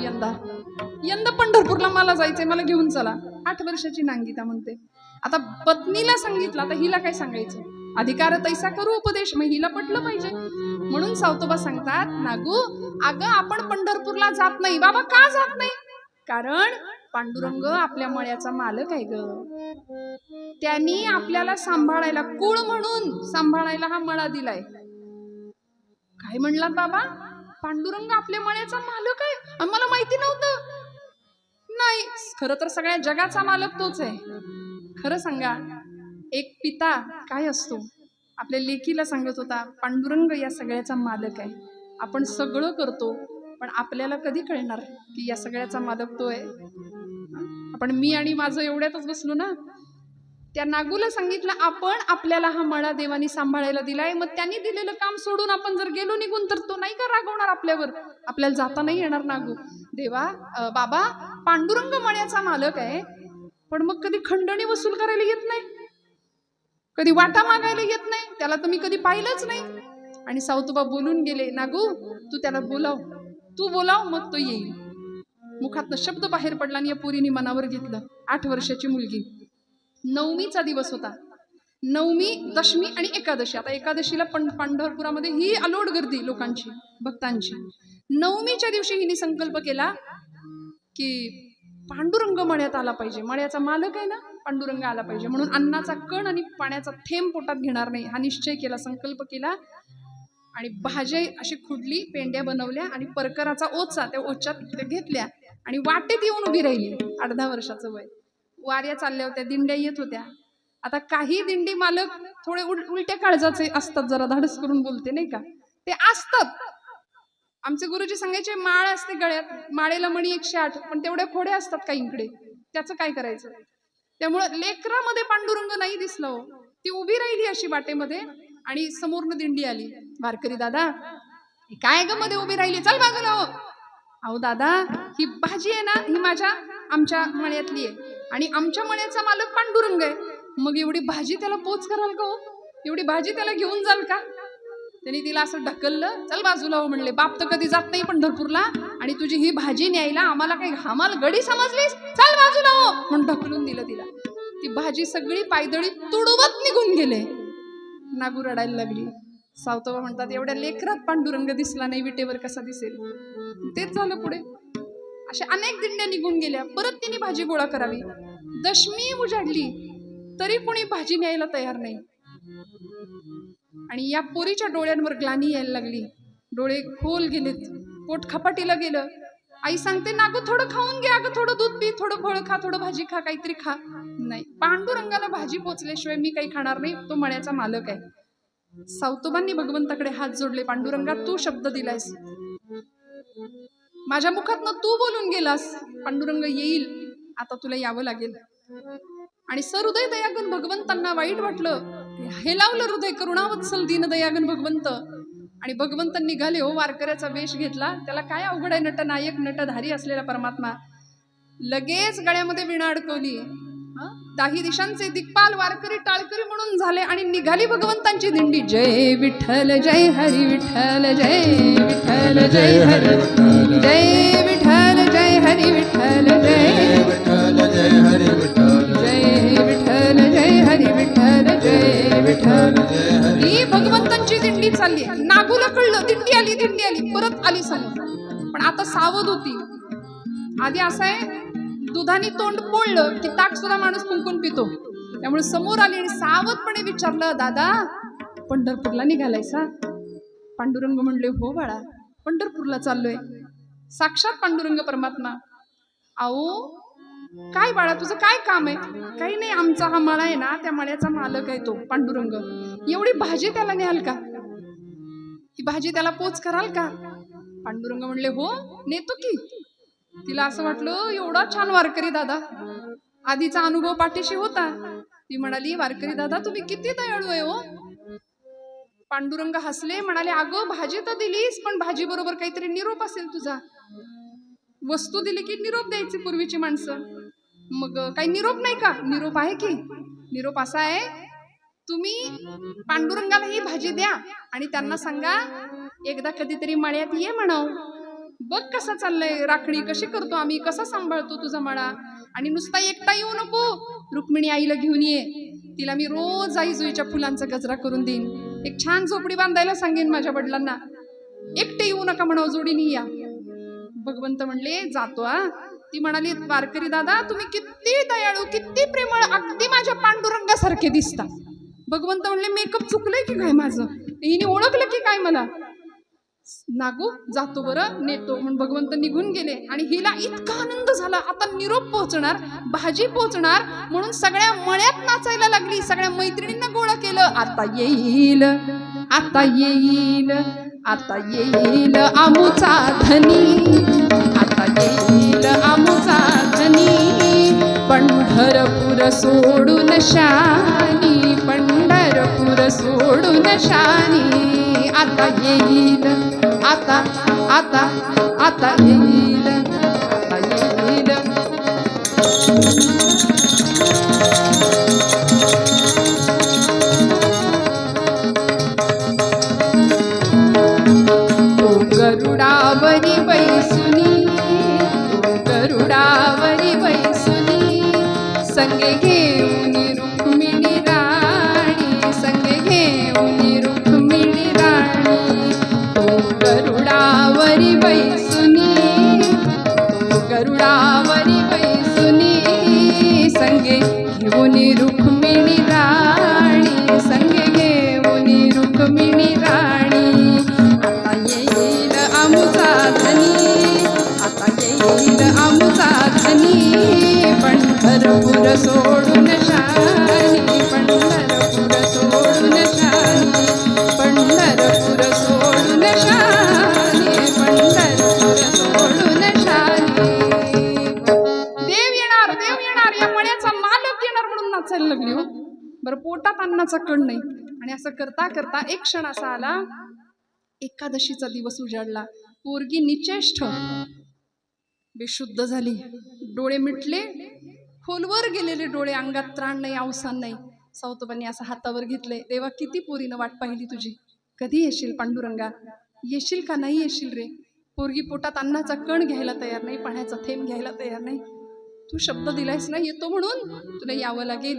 यंदा पंढरपूरला मला जायचंय मला घेऊन चला. 8 वर्षाची नांगिता म्हणते. आता पत्नीला सांगितलं आता हिला काय सांगायचं अधिकार तैसा करू उपदेश मग हिला पटलं पाहिजे. म्हणून सावतोबा सांगतात नागू अगं आपण पंढरपूरला जात नाही. बाबा का जात नाही कारण पांडुरंग आपल्या मळ्याचा मालक आहे ग त्यांनी आपल्याला सांभाळायला कुळ म्हणून सांभाळायला हा मळा दिलाय. काय म्हणलात बाबा पांडुरंग आपल्या मळ्याचा मालक आहे आम्हाला माहिती नव्हतं. नाही खरं तर सगळ्या जगाचा मालक तोच आहे. खरं सांगा एक पिता काय असतो आपल्या लेकीला सांगत होता पांडुरंग या सगळ्याचा मालक आहे आपण सगळं करतो पण आपल्याला कधी कळणार की या सगळ्याचा मालक तो आहे. आपण मी आणि माझं एवढ्यातच बसलो ना. त्या नागूला सांगितलं आपण आपल्याला हा मळा देवानी सांभाळायला दिलाय मग त्यांनी दिलेलं काम सोडून आपण जर गेलो निघून तर तो नाही का रागवणार आपल्यावर आपल्याला जाता नाही येणार. नागू देवा बाबा पांडुरंग मळ्याचा मालक आहे पण मग कधी खंडणी वसूल करायला येत नाही कधी वाटा मागायला येत नाही त्याला तर मी कधी पाहिलंच नाही. आणि सावतोबा बोलून गेले नागू तू त्याला बोलाव तू बोलाव मग तो येईल. मुखातनं शब्द बाहेर पडला आणि या पोरीने मनावर घेतलं. 8 वर्षाची मुलगी. नवमीचा दिवस होता. नवमी दशमी आणि एकादशी. आता एकादशीला पंढरपुरामध्ये ही अलोट गर्दी लोकांची भक्तांची. नवमीच्या दिवशी हिने संकल्प केला की पांडुरंग मळ्यात आला पाहिजे मळ्याचा मालक आहे ना पांडुरंग आला पाहिजे म्हणून अन्नाचा कण आणि पाण्याचा थेंब पोटात घेणार नाही हा निश्चय केला संकल्प केला. आणि भाज्या अशी खुडली पेंड्या बनवल्या आणि परकराचा ओचा त्या ओच्यात घेतल्या आणि वाटेत येऊन उभी राहिली. 8-10 वर्षाचं वय. वाऱ्या चालल्या होत्या दिंड्या येत होत्या. आता काही दिंडी मालक थोडे उलट्या काळजाचे असतात जरा धाडस करून बोलते नाही का ते असतात. आमचे गुरुजी सांगायचे माळ असते गळ्यात माळेला मणी 108 पण तेवढ्या खोड्या असतात काहींकडे त्याचं काय करायचं? त्यामुळं लेकरामध्ये पांडुरंग नाही दिसला हो. ती उभी राहिली अशी वाटेमध्ये आणि समोरनं दिंडी आली. वारकरी दादा, ही काय ग मध्ये उभी राहिली, चल बाजूला हो. अहो दादा, ही भाजी आहे ना, ही आमच्या मळ्यातली आहे आणि आमच्या मळ्याचा मालक पांडुरंग आहे. मग एवढी भाजी त्याला पोच कराल का हो? एवढी भाजी त्याला घेऊन जाल का? त्यांनी तिला असं ढकललं, चल बाजूला हो म्हणले. बाप तर कधी जात नाही पंढरपूरला आणि तुझी ही भाजी न्यायला आम्हाला काही घामाल गडी समजलीस, चल बाजूला हो म्हणून ढकलून दिलं तिला. ती भाजी सगळी पायदळी तुडवत निघून गेले. नागू रडायला लागली. सावतोबा म्हणतात, एवढ्या लेकरात पांडुरंग दिसला नाही, विटेवर कसा दिसेल? तेच झालं पुढे. अशा अनेक दिंड्या निघून गेल्या. परत तिने भाजी गोळा करावी. दशमी उजाडली तरी कोणी भाजी न्यायला तयार नाही. आणि या पोरीच्या डोळ्यांवर ग्लानी यायला लागली. डोळे खोल गेलेत, पोट खपाटीला गेलं. आई सांगते, नागू थोडं खाऊन घे, अगं थोडं दूध पी, थोडं फळ खा, थोडं भाजी खा, काहीतरी खा. नाही, पांडुरंगाला भाजी पोचल्याशिवाय मी काही खाणार नाही, तो मळ्याचा मालक आहे. सावतोबांनी भगवंताकडे हात जोडले. पांडुरंगा, तू शब्द दिलायस, माझ्या मुखातनं तू बोलून गेलास, पांडुरंग येईल, आता तुला यावं लागेल. आणि सहृदय दयागन भगवंतांना वाईट वाटलं. हे लावलं हृदय करुणावत्सल दीन दयागन भगवंत. आणि भगवंत निघाले हो, वारकऱ्याचा वेश घेतला. त्याला काय अवघड आहे, नटनायक नटधारी असलेला परमात्मा. लगेच गळ्यामध्ये विणा अडकवली. 10 दिशांचे दिग्पाल वारकरी टाळकरी म्हणून झाले आणि निघाली भगवंतांची दिंडी. जय विठ्ठल जय हरी विठ्ठल, जय विठ्ठल जय हरी विठ्ठल, जय विठ्ठल जय हरी विठ्ठल, जय विठ्ठल जय हरी विठ्ठल, जय विठ्ठल जय हरी विठ्ठल, जय विठ्ठल जय हरी. ही भगवंतांची दिंडी चालली. नागूला कळलं, दिंडी आली, परत आली समोर. पण आता सावध होती. आधी असं आहे, दुधाने तोंड पोळलं की ताक सुद्धा माणूस कुंकून पितो. त्यामुळे समोर आली आणि सावधपणे विचारलं, दादा पंढरपूरला निघालायसा? पांडुरंग म्हणले, हो बाळा, पंढरपूरला चाललोय. साक्षात पांडुरंग परमात्मा. आओ काय बाळा, तुझं काय काम आहे? काही नाही, आमचा हा मळा आहे ना, त्या मळ्याचा मालक आहे तो पांडुरंग. एवढी भाजी त्याला न्याल का? ही भाजी त्याला पोच कराल का? पांडुरंग म्हणले, हो नेतो की. तिला असं वाटलं, एवढा छान वारकरी दादा, आधीचा अनुभव पाठीशी होता. ती म्हणाली, वारकरी दादा तुम्ही किती दयाळू आहे हो. पांडुरंग हसले, म्हणाले, अगं भाजी तर दिलीस, पण भाजी बरोबर काहीतरी निरोप असेल तुझा. वस्तू दिली की निरोप द्यायची पूर्वीची माणसं. मग काही निरोप नाही का? निरोप आहे की. निरोप असा आहे, तुम्ही पांडुरंगाला ही भाजी द्या आणि त्यांना सांगा, एकदा कधीतरी मळ्यात ये म्हणाव, बघ कसा चाललंय, राखणी कशी करतो आम्ही, कसा सांभाळतो तुझा मळा. आणि नुसता एकटा येऊ नको, रुक्मिणी आईला घेऊन ये. तिला मी रोज आई जुईच्या फुलांचा गजरा करून देईन. एक छान झोपडी बांधायला सांगेन माझ्या वडिलांना. एकटे येऊ नका म्हणाव, जोडीनी या. भगवंत म्हणले, जातो हा. ती म्हणाली, वारकरी दादा तुम्ही किती दयाळू, किती प्रेमळ, अगदी माझ्या पांडुरंगासारखे दिसता. भगवंत म्हणले, मेकअप चुकलंय की काय माझं? हिने ओळखलं की काय मला? नागू जातो बरं, नेतो म्हणून भगवंत निघून गेले. आणि हिला इतका आनंद झाला, आता निरोप पोहोचणार, भाजी पोहोचणार, म्हणून सगळ्या मळ्यात नाचायला लागली. सगळ्या मैत्रिणींना गोळा केलं. आता येईल, आता येईल, आता येईल आमुचा धनी, आता येईल आमुचा धनी, पंढरपूर सोडून शानी, पंढरपूर सोडून शानी. आता येईल, आता आता आता येईल, आता येईल. तो गरुडावरी बैसुनी, तो गरुडावरी बैसुनी, संगे घेऊन रुक्मिणी राणी, संगे घेऊन रुक्मिणी राणी. तो गरुडावरी बैसुनी, तो गरुडावरी बैसुनी, संगे घेऊन रुक्मिणी राणी, संगे घेऊन रुक्मिणी राणी. आता येईल आमुचा धनी, आता येईल आमुचा धनी, पंढरपूर सोडून शानी, पंढरपूर सोडून शानी, पंढरपूर सोडून शानी, पंढरपूर सोडून शानी. देव येणार, देव येणार. मळ्याचा मालक येणार म्हणून नाचायला लागली हो. बरं, पोटात अन्नाचा कण नाही. आणि असं करता करता एक क्षण असा आला, एकादशीचा दिवस उजाडला. पोरगी निचेष्ट बेशुद्ध झाली, डोळे मिटले, खोलवर गेलेले डोळे, अंगात त्राण नाही, अवसान नाही. सावतोबांनी असं हातावर घेतले, देवा किती पोरीनं वाट पाहिली तुझी, कधी येशील पांडुरंगा, येशील का नाही येशील रे. पोरगी पोटात अन्नाचा कण घ्यायला तयार नाही, पाण्याचा थेंब घ्यायला तयार नाही. तू शब्द दिलायस ना येतो म्हणून, तुला यावं लागेल.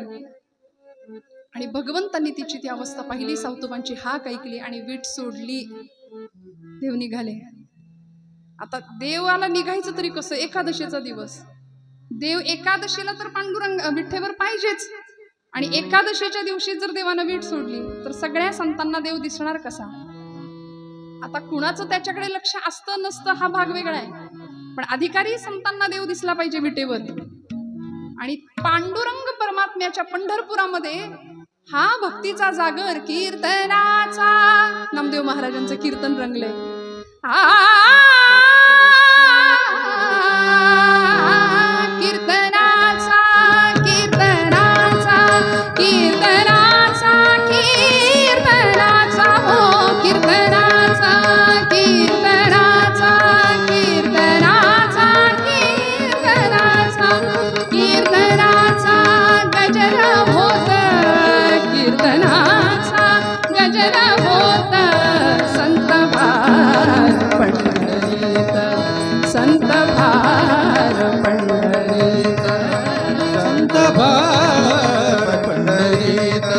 आणि भगवंतांनी तिची ती अवस्था पाहिली, सावतोबांची हाक ऐकली आणि वीट सोडली. देव निघाले. आता देवाला निघायचं तरी कसं, एकादशीचा दिवस. देव एकादशीला तर पांडुरंग विठ्ठेवर पाहिजेच. आणि एकादशीच्या दिवशी जर देवानं वीट सोडली तर सगळ्या संतांना देव दिसणार कसा. आता कुणाचं त्याच्याकडे लक्ष असतं नसतं हा भाग वेगळा आहे, पण अधिकारी संतांना देव दिसला पाहिजे विटेवर. आणि पांडुरंग परमात्म्याच्या पंढरपुरामध्ये हा भक्तीचा जागर, कीर्तनाचा, नामदेव महाराजांचं कीर्तन रंगलंय. कीर्तनाचा कीर्तनाचा कीर्तनाचा कीर्तनाचा हो कीर्तनाचा कीर्तनाचा कीर्तनाचा कीर्तनाचा कीर्तनाचा गजर होत, कीर्तनाचा गजर होत. संत भार पंढरीत, संत भार पंढरीत, संत भार पंढरीत,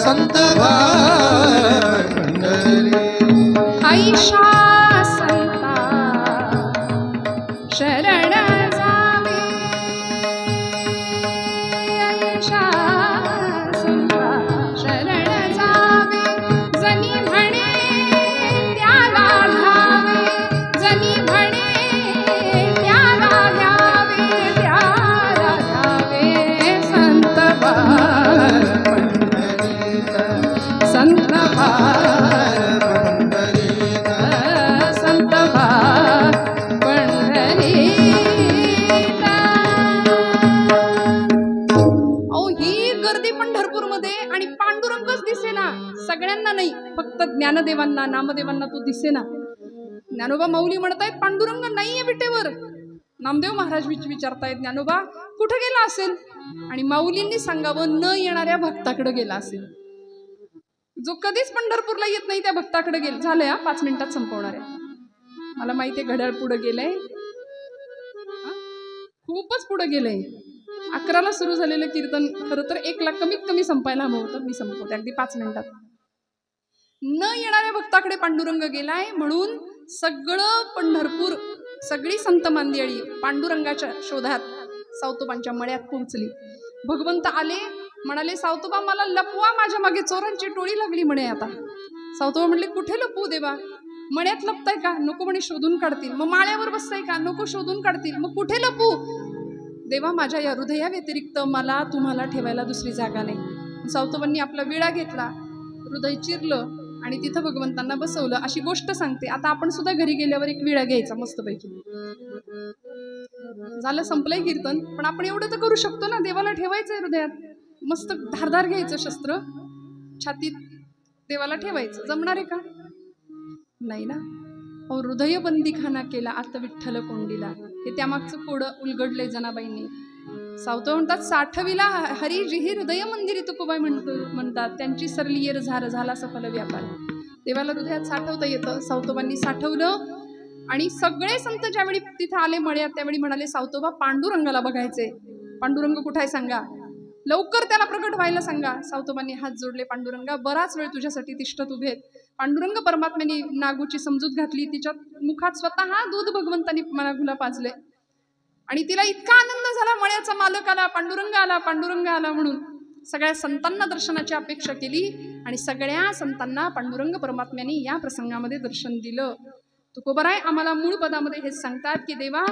संत भार पंढरीत. ऐशा संता शरण जावे, ऐशा संता शरण जावे. जनी म्हणे त्याला धावे, जनी म्हणे त्याला द्यावे, त्याला द्यावे. संत भार पंढरीत, संत भार पंढरीत, संत भार पंढरीत. अहो ही गर्दी पंढरपूरमध्ये आणि पांडुरंगच दिसेना सगळ्यांना. नाही, फक्त ज्ञानदेवांना नामदेवांना तो दिसेना. ज्ञानोबा माऊली म्हणतायत पांडुरंग नाहीये विटेवर. नामदेव महाराज विचारतायत ज्ञानोबा कुठे गेला असेल, आणि माऊलींनी सांगावं न येणाऱ्या भक्ताकडे गेला असेल. जो कधीच पंढरपूरला येत नाही त्या भक्ताकडे गेल. झालंय हा, 5 मिनिटात संपवणार आहे. मला माहितीये घड्याळ पुढे गेलंय, खूपच पुढे गेलंय. 11ला सुरू झालेलं कीर्तन खरं तर 1ला कमीत कमी संपायला हवं होतं. मी संपवते अगदी 5 मिनिटात. न येणाऱ्या भक्ताकडे पांडुरंग गेलाय म्हणून सगळं पंढरपूर, सगळी संत मंडळी पांडुरंगाच्या शोधात सावतोबांच्या मळ्यात पोहोचली. भगवंत आले, म्हणाले सावतोबा मला लपवा, माझ्या मागे चोरांची टोळी लागली म्हणे. आता सावतोबा म्हणले कुठे लपवू देवा, मळ्यात लपताय का, नको म्हणे शोधून काढतील. मग माळ्यावर बसताय का, नको शोधून काढतील. मग कुठे लपू देवा, माझ्या या हृदया व्यतिरिक्त मला तुम्हाला ठेवायला दुसरी जागा नाही. सावतोबांनी आपला विळा घेतला, हृदय चिरलं आणि तिथं भगवंतांना बसवलं. अशी गोष्ट सांगते. आता आपण सुद्धा घरी गेल्यावर एक विळा घ्यायचा मस्तपैकी. झालं, संपलंय कीर्तन, पण आपण एवढं तर करू शकतो ना, देवाला ठेवायचंय हृदयात. मस्त धारदार घ्यायचं शस्त्र, छातीत देवाला ठेवायचं. जमणार आहे का? नाही ना. अहो हृदय बंदीखाना केला आता विठ्ठल कोंडीला. हे त्यामागचं कोडं उलगडलंय जनाबाईंनी. सावतो म्हणतात साठविला हरी जिही हृदय मंदिरी तुकोबाई म्हणतात, त्यांची सरली येर झार झाला सफल व्यापार. देवाला हृदयात साठवता येतं. सावतोबांनी साठवलं. आणि सगळे संत ज्यावेळी तिथं आले मळ्यात त्यावेळी म्हणाले सावतोबा पांडुरंगाला बघायचे. पांडुरंग कुठे आहे सांगा, लवकर त्याला प्रकट व्हायला सांगा. सावतोबांनी हात जोडले, पांडुरंगा बराच वेळ तुझ्यासाठी तिष्ठत उभे. पांडुरंग परमात्म्याने नागूची समजूत घातली. तिच्या मुखात स्वतः दूध भगवंतांनी नागूला पाजले आणि तिला इतका आनंद झाला, मळ्याचा मालक आला, पांडुरंग आला, पांडुरंग आला म्हणून. सगळ्या संतांना दर्शनाची अपेक्षा केली आणि सगळ्या संतांना पांडुरंग परमात्म्याने या प्रसंगामध्ये दर्शन दिलं. तुकोबराय आम्हाला मूळ पदामध्ये हेच सांगतात की देवा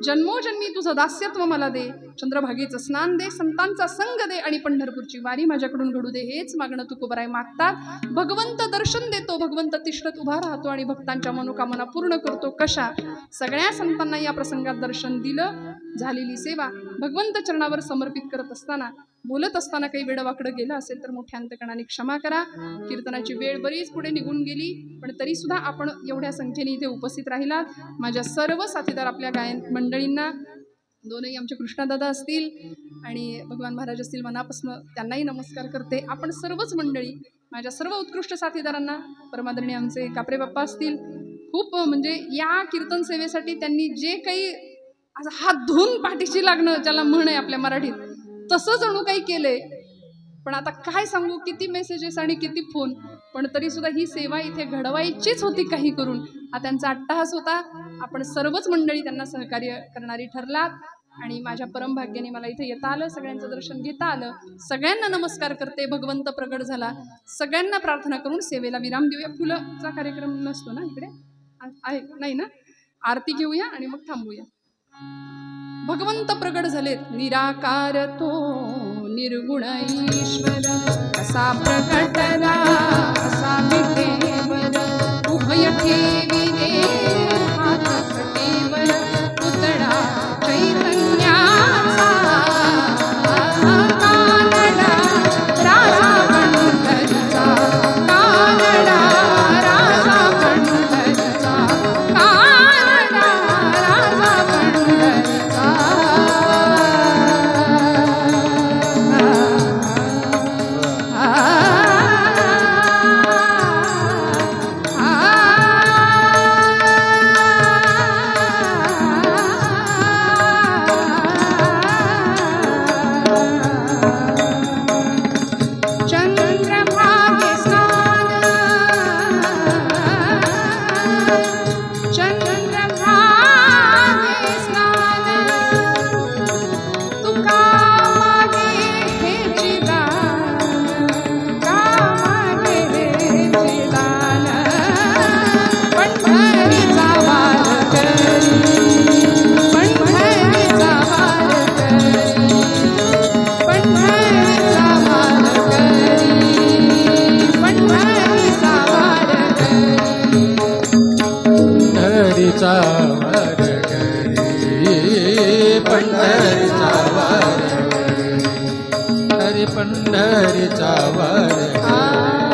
जन्मोजन्मी तुझं दास्यत्व मला दे, चंद्रभागेचं स्नान दे, संतांचा संग दे आणि पंढरपूरची वारी माझ्याकडून घडू दे. हेच मागणं तुकोबराय मागतात. भगवंत दर्शन देतो, भगवंत तिष्ठत उभा राहतो आणि भक्तांच्या मनोकामना पूर्ण करतो. कशा? सगळ्या संतांना या प्रसंगात दर्शन दिलं. झालेली सेवा भगवंत चरणावर समर्पित करत असताना बोलत असताना काही वेडवाकडं गेलं असेल तर मोठ्या अंतकरणाने क्षमा करा. कीर्तनाची वेळ बरीच पुढे निघून गेली, पण तरी सुद्धा आपण एवढ्या संख्येने इथे उपस्थित राहिलात. माझ्या सर्व साथीदार आपल्या गायन मंडळींना, दोनही आमचे कृष्णादादा असतील आणि भगवान महाराज असतील, मनापासून त्यांनाही नमस्कार करते. आपण सर्वच मंडळी, माझ्या सर्व उत्कृष्ट साथीदारांना, परमादरणीय आमचे कापरे बाप्पा असतील, खूप म्हणजे या कीर्तन सेवेसाठी त्यांनी जे काही असं हात धुवून पाठीशी लागणं ज्याला म्हण आहे आपल्या मराठीत, तसं जणू काही केलंय. पण आता काय सांगू, किती मेसेजेस आणि किती फोन, पण तरी सुद्धा ही सेवा इथे घडवायचीच होती काही करून. हा त्यांचा अट्टहास होता. आपण सर्वच मंडळी त्यांना सहकार्य करणारी ठरलात आणि माझ्या परमभाग्याने मला इथे येता आलं, सगळ्यांचं दर्शन घेता आलं. सगळ्यांना नमस्कार करते. भगवंत प्रगट झाला. सगळ्यांना प्रार्थना करून सेवेला विराम देऊया. फुलाचा कार्यक्रम नसतो ना इकडे, आहे नाही ना? आरती घेऊया आणि मग थांबूया. भगवंत प्रगट झालेत. निराकार तो निर्गुण ईश्वर, असा प्रकटला असा विठेवर, उभय ठेविले हात खटेवर, पुतळा चैतन्याचा कानडा राजा पंढरीचा, कानडा राजा पंढरीचा, कानडा राजा पंढरीचा. चंद्रभागे स्नान, चंद्रभागे स्नान, तुका मागे हे जिदान, तुका मागे हे जिदान. पंढरीचा वार करी, पंढरीचा वार करी, पंढरीचा वार करी, पंढरीचा वार करी. पंढरीचा वार करी, पंढरीचा वार करी, हरी पंढरीचा वार करी.